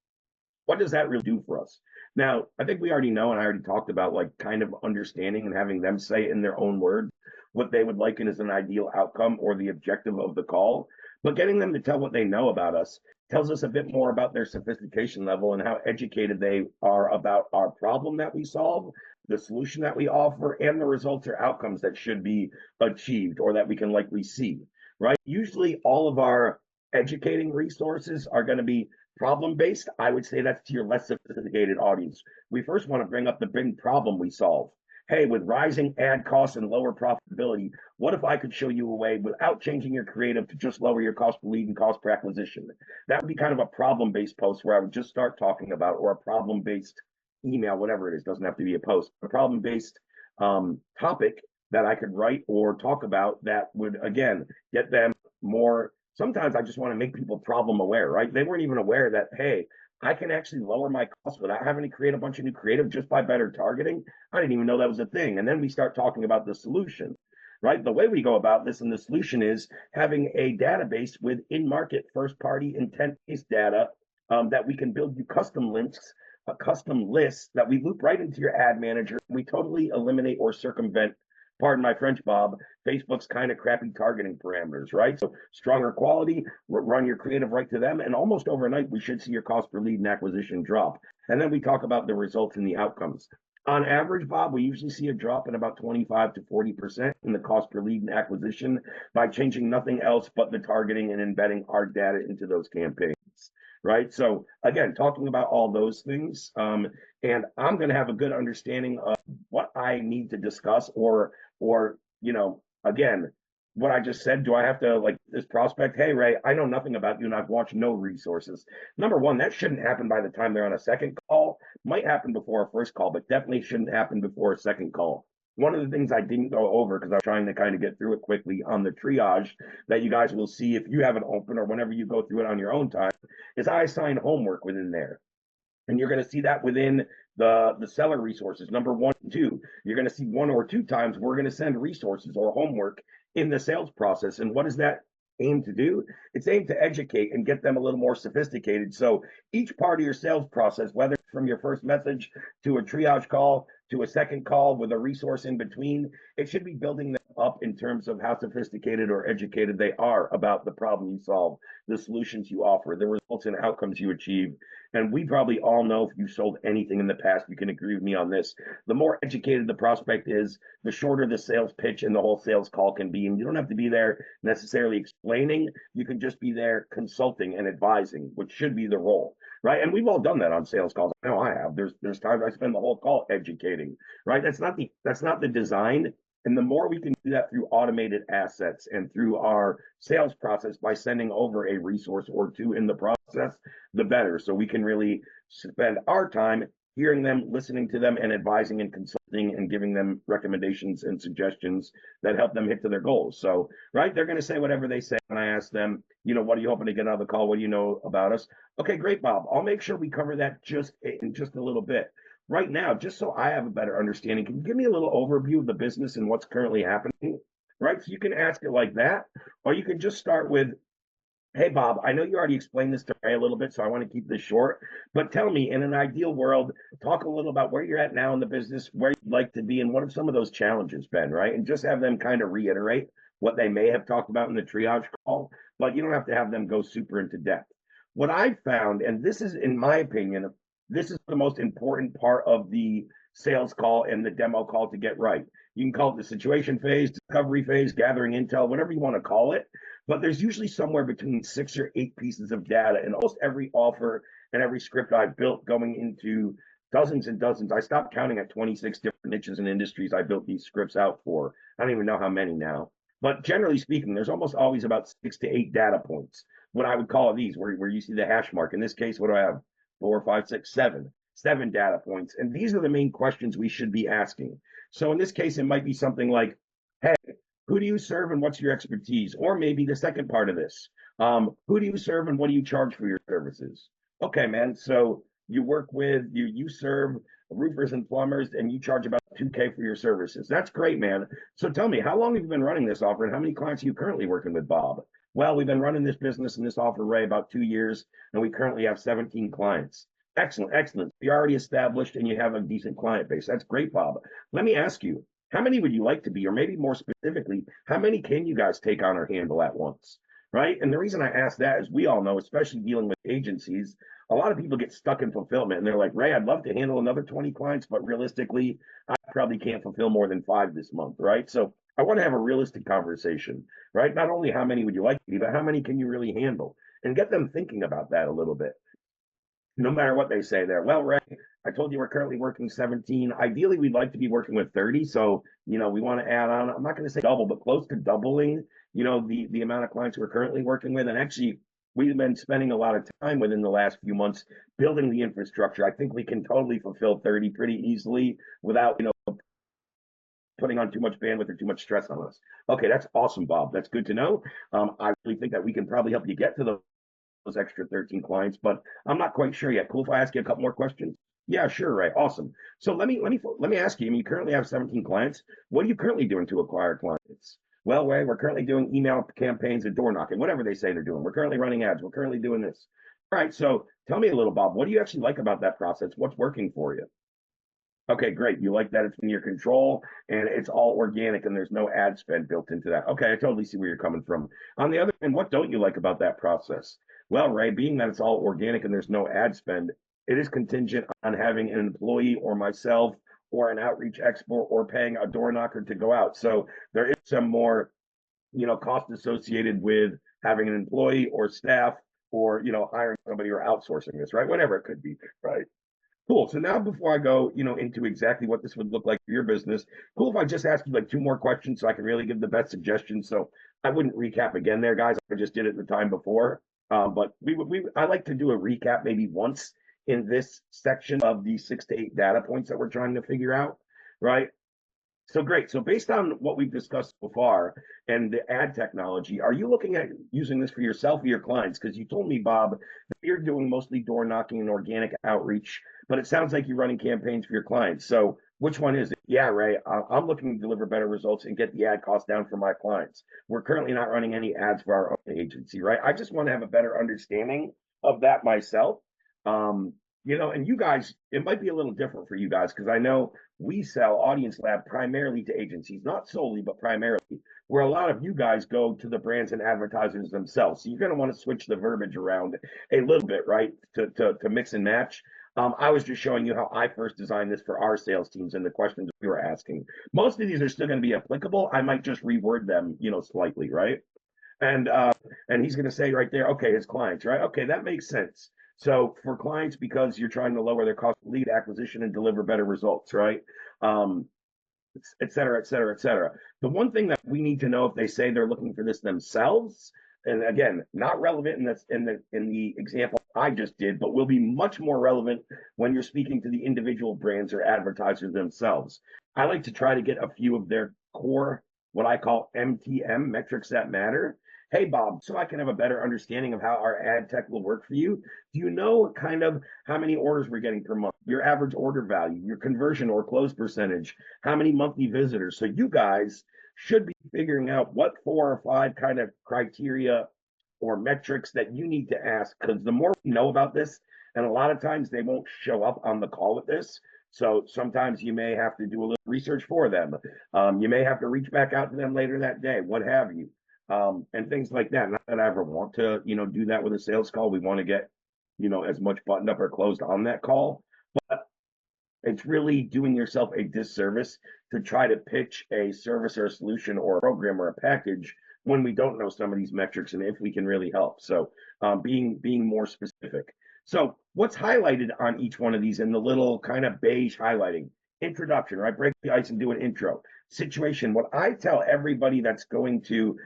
What does that really do for us? Now, I think we already know, and I already talked about like kind of understanding and having them say in their own words what they would like as an ideal outcome or the objective of the call. But getting them to tell what they know about us tells us a bit more about their sophistication level and how educated they are about our problem that we solve, the solution that we offer, and the results or outcomes that should be achieved or that we can likely see, right? Usually, all of our educating resources are going to be problem based. I would say that's to your less sophisticated audience. We first want to bring up the big problem we solve. Hey, with rising ad costs and lower profitability, what if I could show you a way without changing your creative to just lower your cost per lead and cost per acquisition? That would be kind of a problem based post where I would just start talking about, or a problem based email, whatever it is, doesn't have to be a post, a problem based topic that I could write or talk about that would, again, get them more. Sometimes I just want to make people problem aware, right? They weren't even aware that, hey, I can actually lower my costs without having to create a bunch of new creative just by better targeting. I didn't even know that was a thing. And then we start talking about the solution, right? The way we go about this and the solution is having a database with in market first party intent based data that we can build you custom links, a custom list that we loop right into your ad manager. We totally eliminate or circumvent, pardon my French, Bob, Facebook's kind of crappy targeting parameters, right? So stronger quality, run your creative right to them, and almost overnight, we should see your cost per lead and acquisition drop. And then we talk about the results and the outcomes. On average, Bob, we usually see a drop in about 25 to 40% in the cost per lead and acquisition by changing nothing else but the targeting and embedding our data into those campaigns, right? So again, talking about all those things, and I'm going to have a good understanding of what I need to discuss, or again, what I just said. Do I have to, like, this prospect? Hey, Ray, I know nothing about you, and I've watched no resources. Number one, that shouldn't happen by the time they're on a second call. Might happen before a first call, but definitely shouldn't happen before a second call. One of the things I didn't go over because I was trying to kind of get through it quickly on the triage that you guys will see if you have it open or whenever you go through it on your own time is I assign homework within there. And you're going to see that within the seller resources, number 1 and 2. You're going to see 1 or 2 times we're going to send resources or homework in the sales process. And what does that aim to do? It's aimed to educate and get them a little more sophisticated. So each part of your sales process, whether it's from your first message to a triage call to a second call with a resource in between, it should be building them up in terms of how sophisticated or educated they are about the problem you solve, the solutions you offer, the results and outcomes you achieve. And we probably all know, if you've sold anything in the past, you can agree with me on this. The more educated the prospect is, the shorter the sales pitch and the whole sales call can be. And you don't have to be there necessarily explaining. You can just be there consulting and advising, which should be the role, right? And we've all done that on sales calls. I know I have. There's times I spend the whole call educating, right? That's not the design. And the more we can do that through automated assets and through our sales process by sending over a resource or two in the process, the better. So we can really spend our time hearing them, listening to them, and advising and consulting and giving them recommendations and suggestions that help them hit to their goals. So, right, they're going to say whatever they say when I ask them, what are you hoping to get out of the call? What do you know about us? Okay, great, Bob. I'll make sure we cover that in just a little bit. Right now, just so I have a better understanding, can you give me a little overview of the business and what's currently happening? Right, so you can ask it like that, or you can just start with, hey, Bob, I know you already explained this to Ray a little bit, so I want to keep this short. But tell me, in an ideal world, talk a little about where you're at now in the business, where you'd like to be, and what have some of those challenges been, right? And just have them kind of reiterate what they may have talked about in the triage call, but you don't have to have them go super into depth. What I've found, and this is, in my opinion, This is the most important part of the sales call and the demo call to get right. You can call it the situation phase, discovery phase, gathering intel, whatever you want to call it. But there's usually somewhere between 6 or 8 pieces of data in almost every offer and every script I've built, going into dozens and dozens. I stopped counting at 26 different niches and industries I built these scripts out for. I don't even know how many now. But generally speaking, there's almost always about 6 to 8 data points. What I would call these, where you see the hash mark. In this case, what do I have? 4, 5, 6, 7 data points. And these are the main questions we should be asking. So in this case, it might be something like, hey, who do you serve and what's your expertise? Or maybe the second part of this, who do you serve and what do you charge for your services? Okay, man. So you serve roofers and plumbers and you charge about 2K for your services. That's great, man. So tell me, how long have you been running this offer and how many clients are you currently working with, Bob? Well, we've been running this business and this offer, Ray, about 2 years, and we currently have 17 clients. Excellent, excellent. You're already established and you have a decent client base. That's great, Bob. Let me ask you, how many would you like to be? Or maybe more specifically, how many can you guys take on or handle at once? Right. And the reason I ask that is we all know, especially dealing with agencies, a lot of people get stuck in fulfillment and they're like, Ray, I'd love to handle another 20 clients, but realistically, I probably can't fulfill more than 5 this month. Right. So I want to have a realistic conversation, right? Not only how many would you like to be, but how many can you really handle? And get them thinking about that a little bit, no matter what they say there. Well, Ray, I told you we're currently working 17. Ideally, we'd like to be working with 30. So, we want to add on, I'm not going to say double, but close to doubling, the amount of clients we're currently working with. And actually, we've been spending a lot of time within the last few months building the infrastructure. I think we can totally fulfill 30 pretty easily without, putting on too much bandwidth or too much stress on us. Okay, that's awesome, Bob. That's good to know. I really think that we can probably help you get to those extra 13 clients, but I'm not quite sure yet. Cool if I ask you a couple more questions? Yeah, sure, Ray. Awesome. So let me ask you. I mean, you currently have 17 clients. What are you currently doing to acquire clients? Well, Ray, we're currently doing email campaigns and door knocking, whatever they say they're doing. We're currently running ads. We're currently doing this. All right. So tell me a little, Bob. What do you actually like about that process? What's working for you? Okay, great. You like that it's in your control and it's all organic and there's no ad spend built into that. Okay, I totally see where you're coming from. On the other hand, what don't you like about that process? Well, Ray, being that it's all organic and there's no ad spend, it is contingent on having an employee or myself or an outreach expert or paying a door knocker to go out. So there is some more, cost associated with having an employee or staff or, hiring somebody or outsourcing this, right? Whatever it could be, right? Cool. So now before I go, into exactly what this would look like for your business, cool if I just ask you like 2 more questions so I can really give the best suggestions. So I wouldn't recap again there, guys. I just did it the time before. But I like to do a recap maybe once in this section of the 6 to 8 data points that we're trying to figure out, right? So great. So based on what we've discussed so far and the ad technology, are you looking at using this for yourself or your clients? Because you told me, Bob, that you're doing mostly door knocking and organic outreach, but it sounds like you're running campaigns for your clients. So which one is it? Yeah, Ray, I'm looking to deliver better results and get the ad cost down for my clients. We're currently not running any ads for our own agency, right? I just want to have a better understanding of that myself. And you guys, it might be a little different for you guys because I know we sell Audience Lab primarily to agencies, not solely, but primarily, where a lot of you guys go to the brands and advertisers themselves. So you're going to want to switch the verbiage around a little bit, right? To mix and match. I was just showing you how I first designed this for our sales teams and the questions we were asking. Most of these are still going to be applicable. I might just reword them, slightly, right? And he's going to say right there, okay, his clients, right? Okay, that makes sense. So for clients, because you're trying to lower their cost of lead acquisition and deliver better results, right? Um, et cetera, et cetera, et cetera. The one thing that we need to know if they say they're looking for this themselves, and again, not relevant in the example I just did, but will be much more relevant when you're speaking to the individual brands or advertisers themselves. I like to try to get a few of their core, what I call MTM, metrics that matter. Hey, Bob, so I can have a better understanding of how our ad tech will work for you. Do you know kind of how many orders we're getting per month, your average order value, your conversion or close percentage, how many monthly visitors? So you guys should be figuring out what 4 or 5 kind of criteria or metrics that you need to ask, because the more we know about this, and a lot of times they won't show up on the call with this. So sometimes you may have to do a little research for them. You may have to reach back out to them later that day, what have you, and things like that. Not that I ever want to, do that with a sales call. We want to get as much buttoned up or closed on that call. But it's really doing yourself a disservice to try to pitch a service or a solution or a program or a package when we don't know some of these metrics and if we can really help. So being more specific. So what's highlighted on each one of these in the little kind of beige highlighting? Introduction, right? Break the ice and do an intro. Situation. What I tell everybody that's going to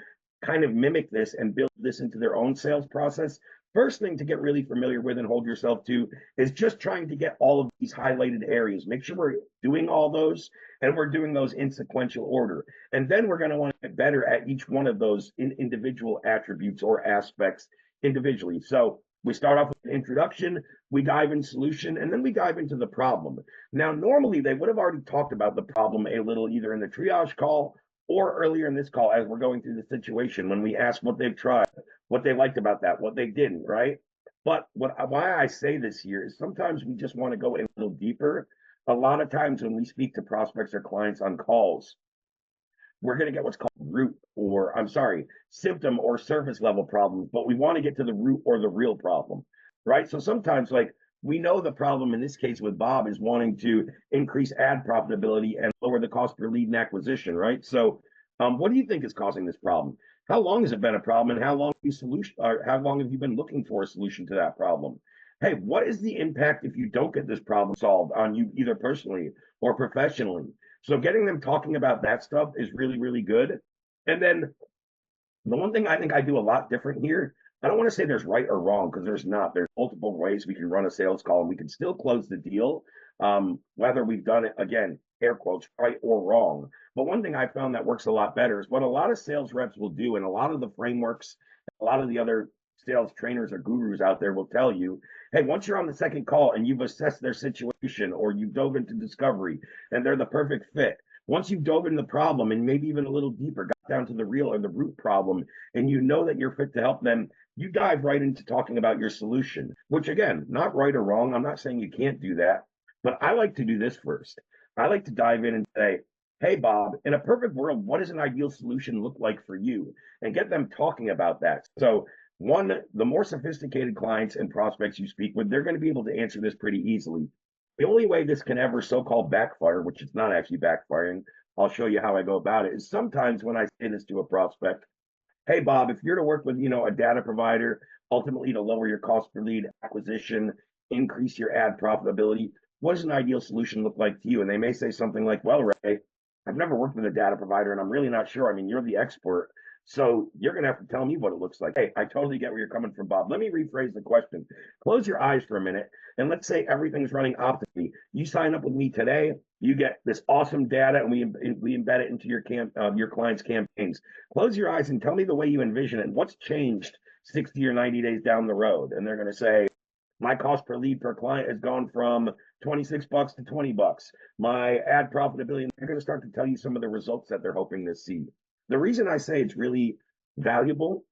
kind of mimic this and build this into their own sales process, first thing to get really familiar with and hold yourself to is just trying to get all of these highlighted areas. Make sure we're doing all those and we're doing those in sequential order. And then we're going to want to get better at each one of those individual attributes or aspects individually. So we start off with an introduction, we dive in solution, and then we dive into the problem. Now, normally they would have already talked about the problem a little either in the triage call or earlier in this call as we're going through the situation when we ask what they've tried, what they liked about that, what they didn't, right? But why I say this here is sometimes we just want to go in a little deeper. A lot of times when we speak to prospects or clients on calls, we're going to get what's called root or symptom or surface level problems, but we want to get to the root or the real problem, right? So sometimes like we know the problem in this case with Bob is wanting to increase ad profitability and lower the cost per lead and acquisition, right? So what do you think is causing this problem? How long has it been a problem, and how long have you been looking for a solution to that problem? Hey, what is the impact if you don't get this problem solved on you either personally or professionally? So getting them talking about that stuff is really, really good. And then the one thing I think I do a lot different here, I don't want to say there's right or wrong because there's not. There's multiple ways we can run a sales call and we can still close the deal, whether we've done it, again, air quotes, right or wrong. But one thing I found that works a lot better is what a lot of sales reps will do, and a lot of the frameworks, a lot of the other sales trainers or gurus out there will tell you, hey, once you're on the second call and you've assessed their situation or you've dove into discovery and they're the perfect fit, once you've dove into the problem and maybe even a little deeper, got down to the real or the root problem, and you know that you're fit to help them, you dive right into talking about your solution, which again, not right or wrong. I'm not saying you can't do that, but I like to do this first. I like to dive in and say, hey, Bob, in a perfect world, what does an ideal solution look like for you? And get them talking about that. So one, the more sophisticated clients and prospects you speak with, they're going to be able to answer this pretty easily. The only way this can ever so-called backfire, which it's not actually backfiring, I'll show you how I go about it, is sometimes when I say this to a prospect, hey, Bob, if you're to work with, a data provider, ultimately to lower your cost per lead acquisition, increase your ad profitability, what does an ideal solution look like to you? And they may say something like, well, Ray, I've never worked with a data provider and I'm really not sure. I mean, you're the expert. So you're going to have to tell me what it looks like. Hey, I totally get where you're coming from, Bob. Let me rephrase the question. Close your eyes for a minute. And let's say everything's running optimally. You sign up with me today. You get this awesome data, and we embed it into your clients' campaigns. Close your eyes and tell me the way you envision it. What's changed 60 or 90 days down the road? And they're going to say, my cost per lead per client has gone from $26 to $20. My ad profitability, and they're going to start to tell you some of the results that they're hoping to see. The reason I say it's really valuable,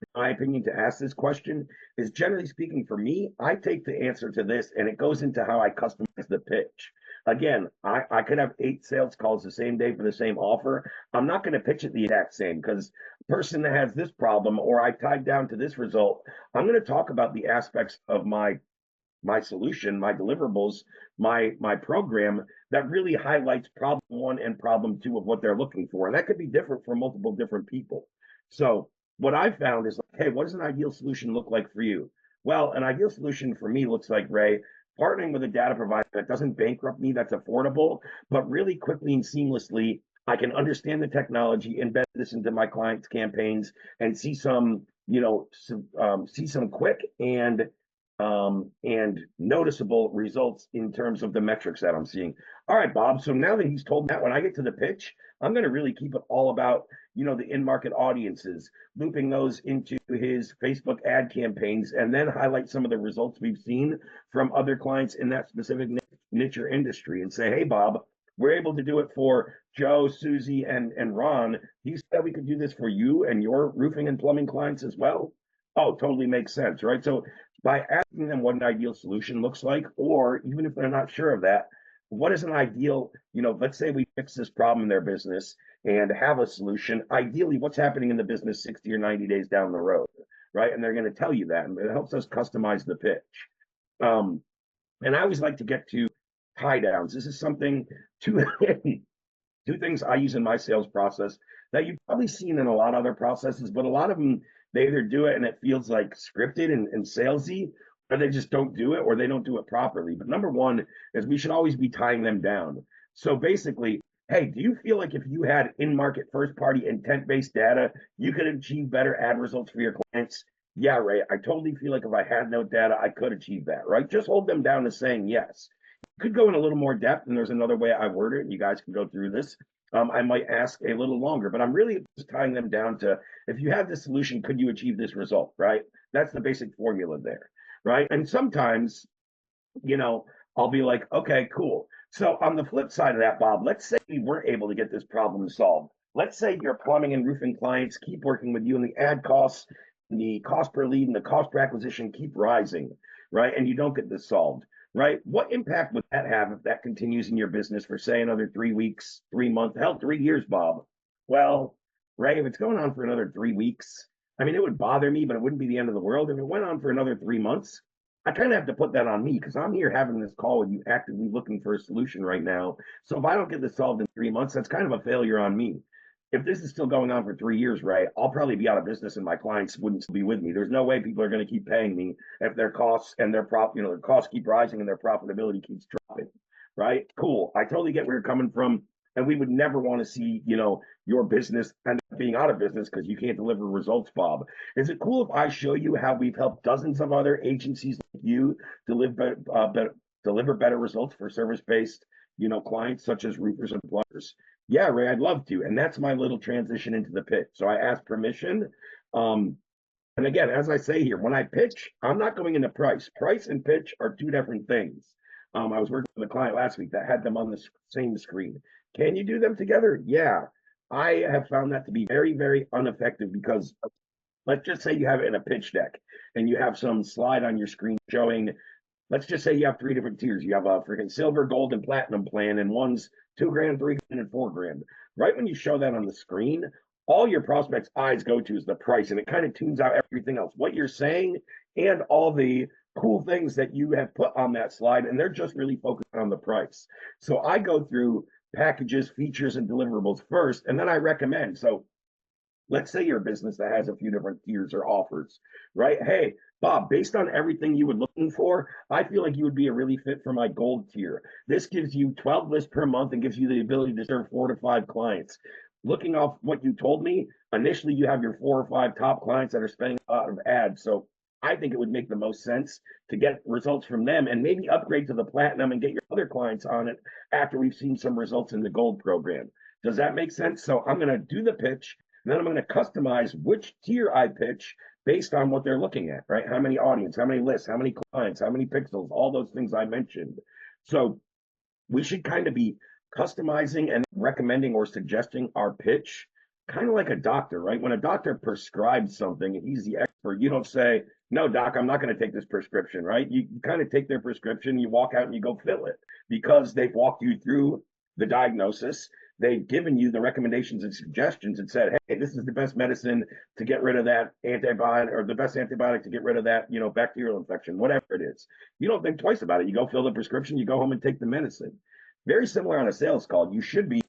in my opinion, to ask this question is generally speaking for me, I take the answer to this and it goes into how I customize the pitch. Again, I could have 8 sales calls the same day for the same offer. I'm not going to pitch it the exact same because the person that has this problem or I tied down to this result, I'm going to talk about the aspects of my solution, my deliverables, my program that really highlights problem 1 and problem 2 of what they're looking for. And that could be different for multiple different people. So what I've found is like, hey, what does an ideal solution look like for you? Well, an ideal solution for me looks like, Ray, partnering with a data provider that doesn't bankrupt me, that's affordable, but really quickly and seamlessly, I can understand the technology, embed this into my clients' campaigns, and see some, see some quick and noticeable results in terms of the metrics that I'm seeing. All right, Bob. So now that he's told me that, when I get to the pitch, I'm going to really keep it all about, the in-market audiences, looping those into his Facebook ad campaigns, and then highlight some of the results we've seen from other clients in that specific niche or industry and say, hey, Bob, we're able to do it for Joe, Susie, and Ron. You said we could do this for you and your roofing and plumbing clients as well? Oh, totally makes sense, right? So by asking them what an ideal solution looks like, or even if they're not sure of that, what is an ideal, let's say we fix this problem in their business and have a solution. Ideally, what's happening in the business 60 or 90 days down the road? right? And they're going to tell you that, and it helps us customize the pitch. Um, and I always like to get to tie downs. This is something two two things I use in my sales process that you've probably seen in a lot of other processes, but a lot of them they either do it and it feels like scripted and salesy, or they just don't do it, or they don't do it properly. But number one is we should always be tying them down. So basically, hey, do you feel like if you had in-market first-party intent-based data, you could achieve better ad results for your clients? Yeah, Ray, I totally feel like if I had no data, I could achieve that, right? Just hold them down to saying yes. You could go in a little more depth, and there's another way I word it, and you guys can go through this. I might ask a little longer, but I'm really just tying them down to if you have this solution, could you achieve this result, right? That's the basic formula there, right? And sometimes, you know, I'll be like, okay, cool. So on the flip side of that, Bob, let's say we weren't able to get this problem solved. Let's say your plumbing and roofing clients keep working with you and the ad costs, the cost per lead and the cost per acquisition keep rising, right? And you don't get this solved, right? What impact would that have if that continues in your business for say another 3 weeks, 3 months, hell, 3 years, Bob? Well, Ray, if it's going on for another 3 weeks, I mean, it would bother me, but it wouldn't be the end of the world. If it went on for another 3 months, I kind of have to put that on me because I'm here having this call with you, actively looking for a solution right now. So if I don't get this solved in 3 months, that's kind of a failure on me. If this is still going on for 3 years, right, I'll probably be out of business and my clients wouldn't be with me. There's no way people are going to keep paying me if their costs and their costs keep rising and their profitability keeps dropping, right? Cool. I totally get where you're coming from. And we would never want to see, your business end up being out of business because you can't deliver results, Bob. Is it cool if I show you how we've helped dozens of other agencies like you deliver better results for service-based, clients such as roofers and plumbers? Yeah, Ray, I'd love to. And that's my little transition into the pitch. So I asked permission. Um, and again, as I say here, when I pitch, I'm not going into price. Price and pitch are two different things. I was working with a client last week that had them on the same screen. Can you do them together? Yeah. I have found that to be very, very ineffective because let's just say you have it in a pitch deck and you have some slide on your screen showing, let's just say you have three different tiers. You have a freaking silver, gold, and platinum plan, and one's 2 grand, 3 grand, and 4 grand. Right when you show that on the screen, all your prospects' eyes go to is the price, and it kind of tunes out everything else, what you're saying, and all the cool things that you have put on that slide, and they're just really focused on the price. So I go through packages, features, and deliverables first, and then I recommend. So let's say you're a business that has a few different tiers or offers, right? Hey, Bob, based on everything you were looking for, I feel like you would be a really fit for my gold tier. This gives you 12 lists per month and gives you the ability to serve 4 to 5 clients. Looking off what you told me, initially you have your 4 or 5 top clients that are spending a lot of ads. So I think it would make the most sense to get results from them and maybe upgrade to the platinum and get your other clients on it after we've seen some results in the gold program. Does that make sense? So I'm going to do the pitch, and then I'm going to customize which tier I pitch based on what they're looking at, right? How many audience, how many lists, how many clients, how many pixels, all those things I mentioned. So we should kind of be customizing and recommending or suggesting our pitch, kind of like a doctor, right? When a doctor prescribes something and he's the expert, you don't say, no, doc, I'm not going to take this prescription, right? You kind of take their prescription, you walk out and you go fill it because they've walked you through the diagnosis. They've given you the recommendations and suggestions and said, hey, this is the best medicine to get rid of that antibiotic or the best antibiotic to get rid of that, bacterial infection, whatever it is. You don't think twice about it. You go fill the prescription, you go home and take the medicine. Very similar on a sales call. You should be,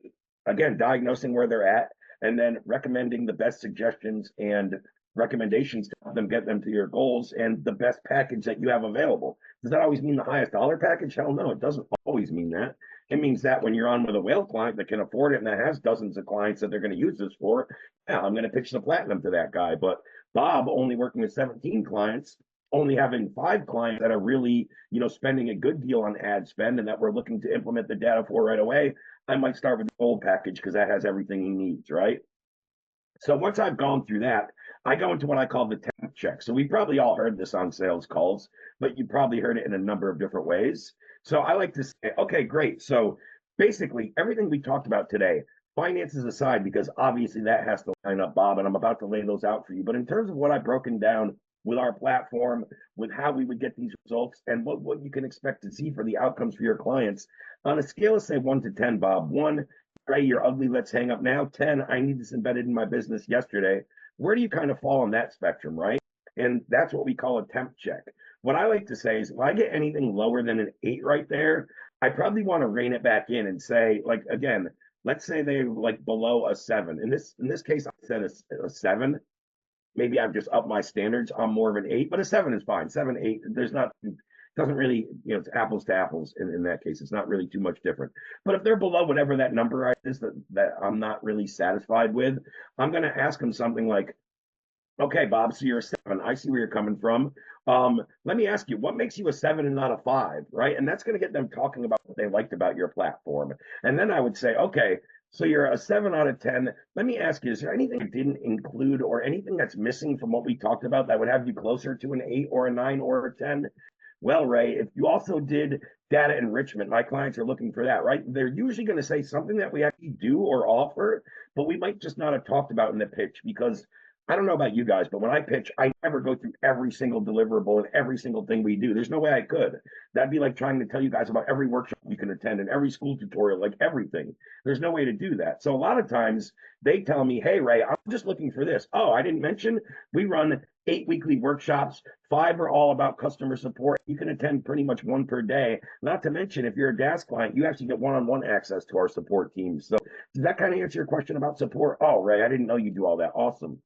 again, diagnosing where they're at and then recommending the best suggestions and recommendations to help them get them to your goals and the best package that you have available. Does that always mean the highest dollar package? Hell no, it doesn't always mean that. It means that when you're on with a whale client that can afford it and that has dozens of clients that they're going to use this for, yeah, I'm going to pitch the platinum to that guy. But Bob only working with 17 clients, only having 5 clients that are really, spending a good deal on ad spend and that we're looking to implement the data for right away, I might start with the gold package because that has everything he needs, right? So once I've gone through that, I go into what I call the temp check. So we probably all heard this on sales calls, but you probably heard it in a number of different ways. So I like to say, okay, great. So basically everything we talked about today, finances aside, because obviously that has to line up, Bob, and I'm about to lay those out for you. But in terms of what I've broken down with our platform, with how we would get these results and what you can expect to see for the outcomes for your clients on a scale of say 1 to 10, Bob, 1, Ray, you're ugly, let's hang up now. 10, I need this embedded in my business yesterday. Where do you kind of fall on that spectrum, right? And that's what we call a temp check. What I like to say is if I get anything lower than an 8 right there, I probably want to rein it back in and say, like, again, let's say they like below a 7. In this case, I said a 7. Maybe I've just upped my standards. I'm more of an 8, but a 7 is fine. 7, 8, there's not, doesn't really, it's apples to apples in that case. It's not really too much different. But if they're below whatever that number is that I'm not really satisfied with, I'm going to ask them something like, okay, Bob, so you're a 7. I see where you're coming from. Let me ask you, what makes you a 7 and not a 5, right? And that's going to get them talking about what they liked about your platform. And then I would say, okay, so you're a 7 out of 10. Let me ask you, is there anything I didn't include or anything that's missing from what we talked about that would have you closer to an 8 or a 9 or a 10? Well, Ray, if you also did data enrichment, my clients are looking for that, right? They're usually going to say something that we actually do or offer, but we might just not have talked about in the pitch because I don't know about you guys, but when I pitch, I never go through every single deliverable and every single thing we do. There's no way I could. That'd be like trying to tell you guys about every workshop you can attend and every school tutorial, like everything. There's no way to do that. So a lot of times they tell me, hey, Ray, I'm just looking for this. Oh, I didn't mention we run 8 weekly workshops. 5 are all about customer support. You can attend pretty much one per day. Not to mention, if you're a DaaS client, you actually get one-on-one access to our support team. So does that kind of answer your question about support? Oh, Ray, I didn't know you do all that. Awesome.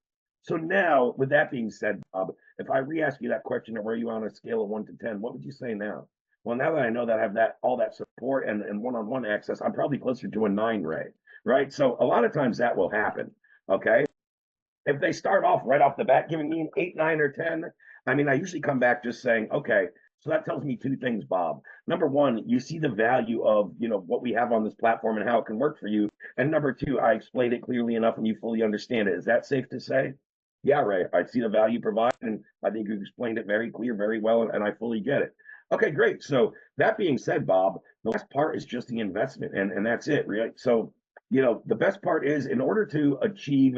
So now, with that being said, Bob, if I re-ask you that question of where you are on a scale of 1 to 10, what would you say now? Well, now that I know that I have that all that support and one-on-one access, I'm probably closer to a 9, Ray. Right? So a lot of times that will happen. Okay. If they start off right off the bat giving me an 8, 9, or 10, I mean, I usually come back just saying, okay, so that tells me 2 things, Bob. Number one, you see the value of what we have on this platform and how it can work for you. And number two, I explained it clearly enough and you fully understand it. Is that safe to say? Yeah, Ray, I see the value provided, and I think you explained it very clear, very well, and I fully get it. Okay, great. So that being said, Bob, the last part is just the investment, and that's it, right? So, the best part is in order to achieve,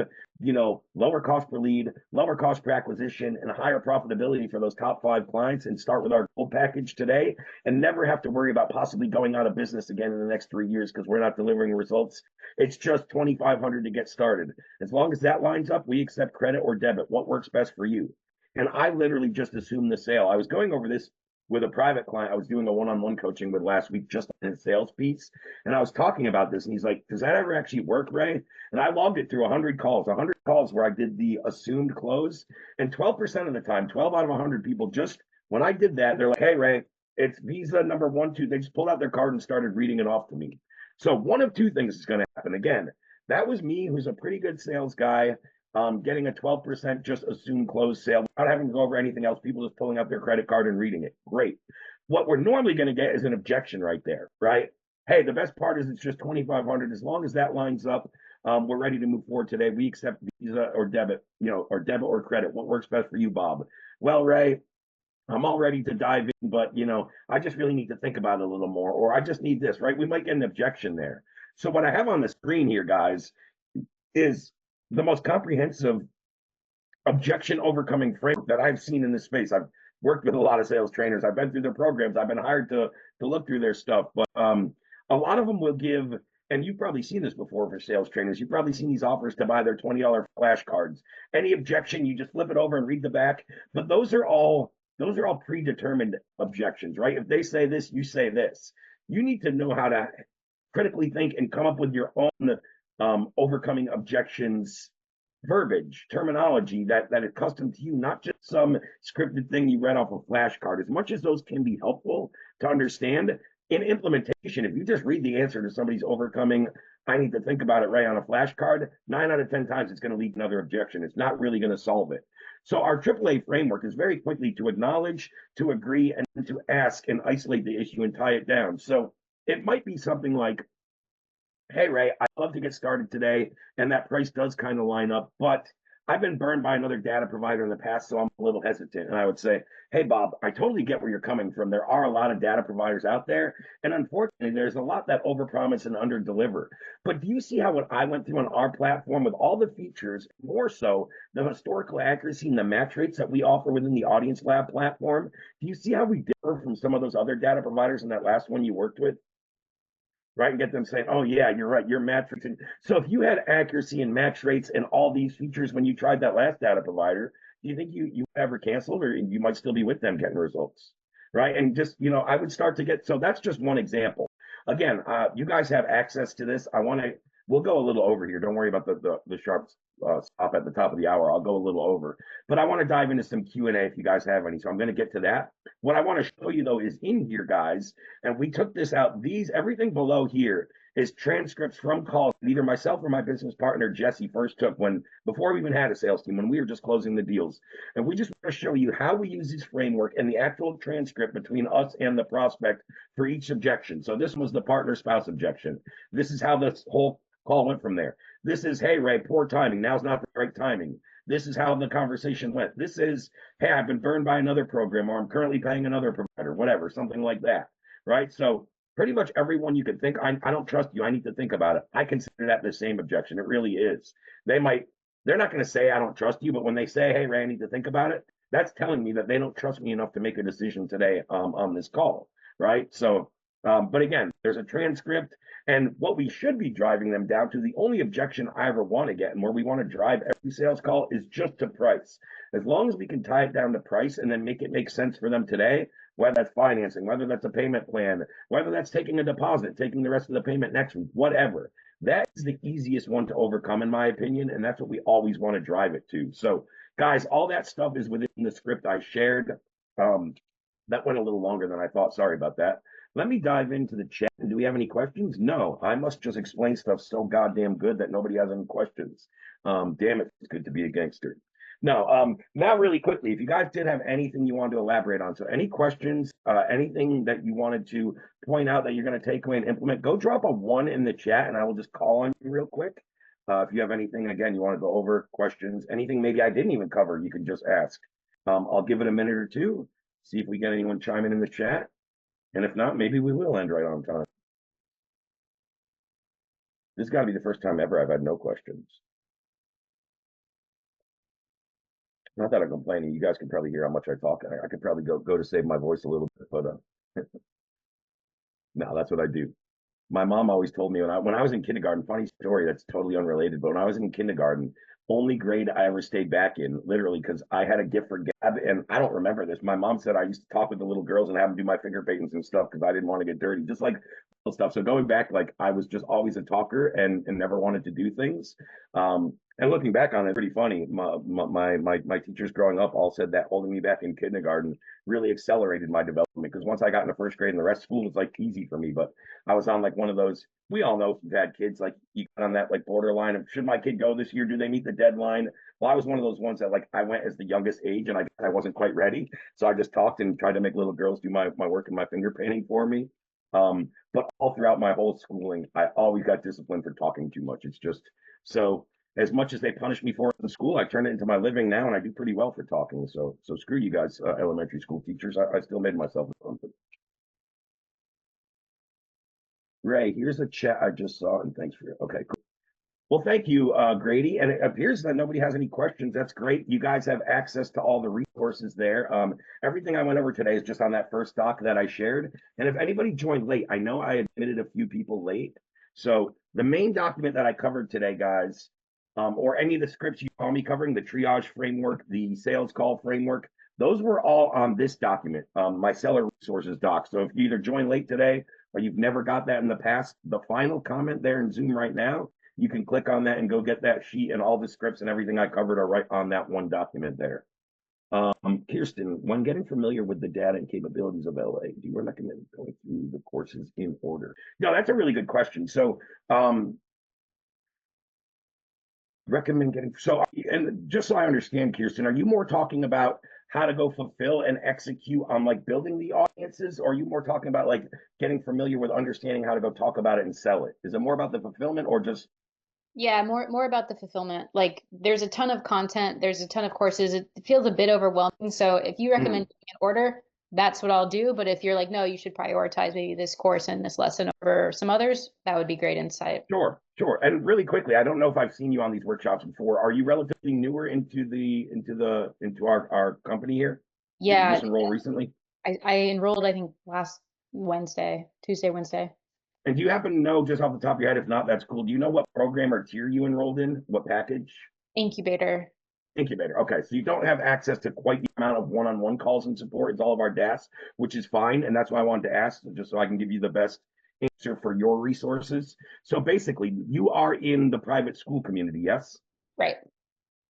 lower cost per lead, lower cost per acquisition, and higher profitability for those top 5 clients, and start with our gold package today, and never have to worry about possibly going out of business again in the next 3 years because we're not delivering results. It's just 2,500 to get started. As long as that lines up, we accept credit or debit. What works best for you? And I literally just assumed the sale. I was going over this with a private client I was doing a one-on-one coaching with last week, just in a sales piece. And I was talking about this, and he's like, does that ever actually work, Ray? And I logged it through 100 calls where I did the assumed close. And 12% of the time, 12 out of 100 people, just when I did that, they're like, hey, Ray, it's visa number 1, 2. They just pulled out their card and started reading it off to me. So one of 2 things is going to happen. Again, that was me, who's a pretty good sales guy, getting a 12% just assumed close sale without having to go over anything else. People just pulling out their credit card and reading it. Great. What we're normally going to get is an objection right there, right? Hey, the best part is it's just 2,500. As long as that lines up, we're ready to move forward today. We accept Visa or debit, or debit or credit. What works best for you, Bob? Well, Ray, I'm all ready to dive in, but I just really need to think about it a little more, or I just need this, right? We might get an objection there. So what I have on the screen here, guys, is the most comprehensive objection overcoming framework that I've seen in this space. I've worked with a lot of sales trainers. I've been through their programs. I've been hired to look through their stuff, but a lot of them will give. And you've probably seen this before for sales trainers. You've probably seen these offers to buy their $20 flashcards. Any objection, you just flip it over and read the back. But those are all predetermined objections, right? If they say this, you say this. You need to know how to critically think and come up with your own overcoming objections verbiage, terminology that is custom to you, not just some scripted thing you read off a flashcard. As much as those can be helpful to understand, in implementation, if you just read the answer to somebody's overcoming, I need to think about it right on a flashcard, 9 out of 10 times it's going to lead to another objection. It's not really going to solve it. So our AAA framework is very quickly to acknowledge, to agree, and to ask and isolate the issue and tie it down. So it might be something like, hey, Ray, I'd love to get started today, and that price does kind of line up, but I've been burned by another data provider in the past, so I'm a little hesitant. And I would say, hey, Bob, I totally get where you're coming from. There are a lot of data providers out there, and unfortunately, there's a lot that overpromise and underdeliver. But do you see how what I went through on our platform with all the features, more so the historical accuracy and the match rates that we offer within the Audience Lab platform? Do you see how we differ from some of those other data providers in that last one you worked with? Right, and get them saying, oh yeah, you're right, your match rates. So if you had accuracy and match rates and all these features when you tried that last data provider, Do you think you ever canceled, or you might still be with them getting results? Right. And just, I would start to get, so that's just one example. Again, you guys have access to this. We'll go a little over here. Don't worry about the sharp stop at the top of the hour. I'll go a little over, but I want to dive into some Q&A if you guys have any. So I'm going to get to that. What I want to show you though is in here, guys, and we took this out. Everything below here is transcripts from calls that either myself or my business partner Jesse first took before we even had a sales team, when we were just closing the deals. And we just want to show you how we use this framework and the actual transcript between us and the prospect for each objection. So this was the partner spouse objection. This is how this whole call went from there. This is, hey Ray, poor timing. Now's not the right timing. This is how the conversation went. This is, hey, I've been burned by another program, or I'm currently paying another provider, whatever, something like that. Right. So pretty much everyone you could think, I don't trust you, I need to think about it. I consider that the same objection. It really is. They're not going to say I don't trust you, but when they say, hey Ray, I need to think about it, that's telling me that they don't trust me enough to make a decision today on this call. Right. So but again, there's a transcript, and what we should be driving them down to, the only objection I ever want to get and where we want to drive every sales call is just to price. As long as we can tie it down to price and then make it make sense for them today, whether that's financing, whether that's a payment plan, whether that's taking a deposit, taking the rest of the payment next week, whatever. That is the easiest one to overcome, in my opinion, and that's what we always want to drive it to. So, guys, all that stuff is within the script I shared. That went a little longer than I thought. Sorry about that. Let me dive into the chat. Do we have any questions? No, I must just explain stuff so goddamn good that nobody has any questions. Damn it, it's good to be a gangster. No, now really quickly, if you guys did have anything you wanted to elaborate on, so any questions, anything that you wanted to point out that you're going to take away and implement, go drop a 1 in the chat and I will just call on you real quick. If you have anything, again, you want to go over questions, anything maybe I didn't even cover, you can just ask. I'll give it a minute or two, see if we get anyone chiming in the chat. And if not, maybe we will end right on time. This has got to be the first time ever I've had no questions. Not that I'm complaining. You guys can probably hear how much I talk. I could probably go to save my voice a little bit, but no, that's what I do. My mom always told me when I was in kindergarten, funny story that's totally unrelated, but when I was in kindergarten, only grade I ever stayed back in, literally, because I had a gift for gab, and I don't remember this. My mom said I used to talk with the little girls and have them do my finger paintings and stuff because I didn't want to get dirty, just like little stuff. So going back, like I was just always a talker and never wanted to do things. And looking back on it, pretty funny. My teachers growing up all said that holding me back in kindergarten really accelerated my development, because once I got into first grade and the rest of school was like easy for me. But I was on like one of those, we all know if you've had kids, like you got on that like borderline of, should my kid go this year? Do they meet the deadline? Well, I was one of those ones that like I went as the youngest age and I wasn't quite ready. So I just talked and tried to make little girls do my work and my finger painting for me. But all throughout my whole schooling, I always got disciplined for talking too much. It's just, so as much as they punished me for it in school, I turned it into my living now, and I do pretty well for talking. So screw you guys, elementary school teachers. I still made myself something. Ray, here's a chat I just saw, and thanks for it. Okay, cool. Well, thank you, Grady. And it appears that nobody has any questions. That's great. You guys have access to all the resources there. Everything I went over today is just on that first doc that I shared. And if anybody joined late, I know I admitted a few people late. So the main document that I covered today, guys, or any of the scripts you saw me covering, the triage framework, the sales call framework, those were all on this document, my seller resources doc. So if you either joined late today or you've never got that in the past, the final comment there in Zoom right now, you can click on that and go get that sheet, and all the scripts and everything I covered are right on that one document there. Kirsten, when getting familiar with the data and capabilities of LA, do you recommend going through the courses in order? No, that's a really good question. So recommend getting, so, and just so I understand, Kirsten, are you more talking about how to go fulfill and execute on like building the audiences, or are you more talking about like getting familiar with understanding how to go talk about it and sell it? Is it more about the fulfillment or just? Yeah, more about the fulfillment. Like there's a ton of content, there's a ton of courses. It feels a bit overwhelming. So if you recommend an order, that's what I'll do. But if you're like, no, you should prioritize maybe this course and this lesson over some others, that would be great insight. Sure. And really quickly, I don't know if I've seen you on these workshops before. Are you relatively newer into our company here? Did you just enroll recently? I enrolled, I think, last Tuesday, Wednesday. And do you happen to know, just off the top of your head, if not, that's cool, do you know what program or tier you enrolled in? What package? Incubator. Incubator. Okay, so you don't have access to quite the amount of one-on-one calls and support as all of our DaaS, which is fine. And that's why I wanted to ask, just so I can give you the best answer for your resources. So basically, you are in the private school community, yes? Right.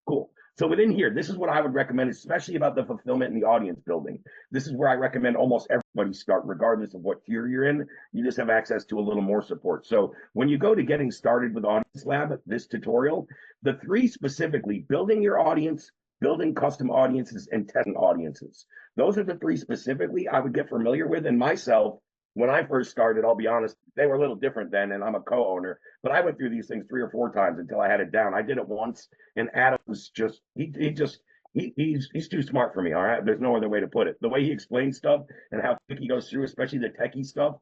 Cool. So within here, this is what I would recommend, especially about the fulfillment and the audience building. This is where I recommend almost everybody start, regardless of what tier you're in. You just have access to a little more support. So when you go to getting started with Audience Lab, this tutorial, the three specifically, building your audience, building custom audiences, and testing audiences. Those are the three specifically I would get familiar with. And myself, when I first started, I'll be honest, they were a little different then, and I'm a co-owner, but I went through these things 3 or 4 times until I had it down. I did it once, and Adam's just he's too smart for me. All right, there's no other way to put it. The way he explains stuff and how quick he goes through, especially the techie stuff,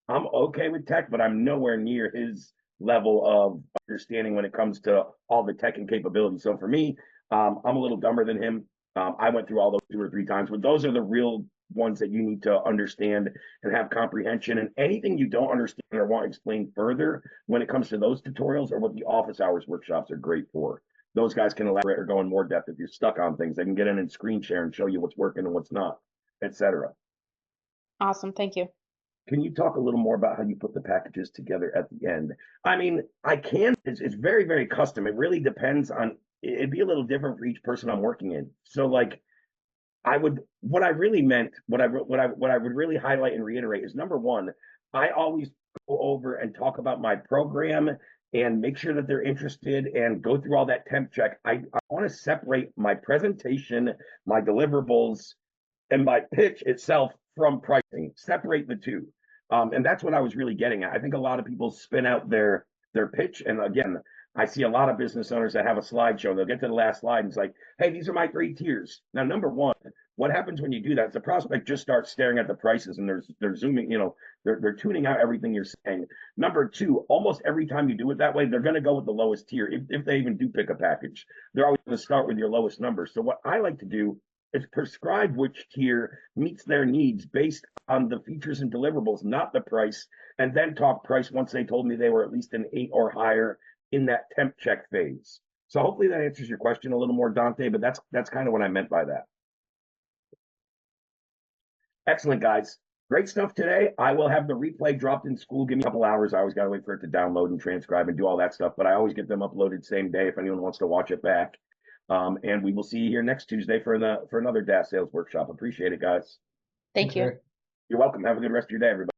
I'm okay with tech, but I'm nowhere near his level of understanding when it comes to all the tech and capability. So for me, I'm a little dumber than him. I went through all those 2 or 3 times, but those are the real ones that you need to understand and have comprehension. And anything you don't understand or want explained further when it comes to those tutorials are what the office hours workshops are great for. Those guys can elaborate or go in more depth if you're stuck on things. They can get in and screen share and show you what's working and what's not, etc. Awesome. Thank you. Can you talk a little more about how you put the packages together at the end? I mean, I can. It's very, very custom. It really depends on. It'd be a little different for each person I'm working in. So, like, what I really meant, what I would really highlight and reiterate is number one, I always go over and talk about my program and make sure that they're interested and go through all that temp check. I want to separate my presentation, my deliverables, and my pitch itself from pricing. Separate the two. And that's what I was really getting at. I think a lot of people spin out their pitch, and again, I see a lot of business owners that have a slideshow. They'll get to the last slide and it's like, hey, these are my 3 tiers. Now, number one, what happens when you do that? The prospect just starts staring at the prices and they're zooming, they're tuning out everything you're saying. Number two, almost every time you do it that way, they're going to go with the lowest tier. If they even do pick a package, they're always going to start with your lowest number. So what I like to do is prescribe which tier meets their needs based on the features and deliverables, not the price, and then talk price once they told me they were at least an 8 or higher in that temp check phase. So hopefully that answers your question a little more, Dante, but that's kind of what I meant by that. Excellent, guys. Great stuff today. I will have the replay dropped in school. Give me a couple hours. I always got to wait for it to download and transcribe and do all that stuff, but I always get them uploaded same day if anyone wants to watch it back. And we will see you here next Tuesday for another DaaS Sales Workshop. Appreciate it, guys. Thank you. You're welcome. Have a good rest of your day, everybody.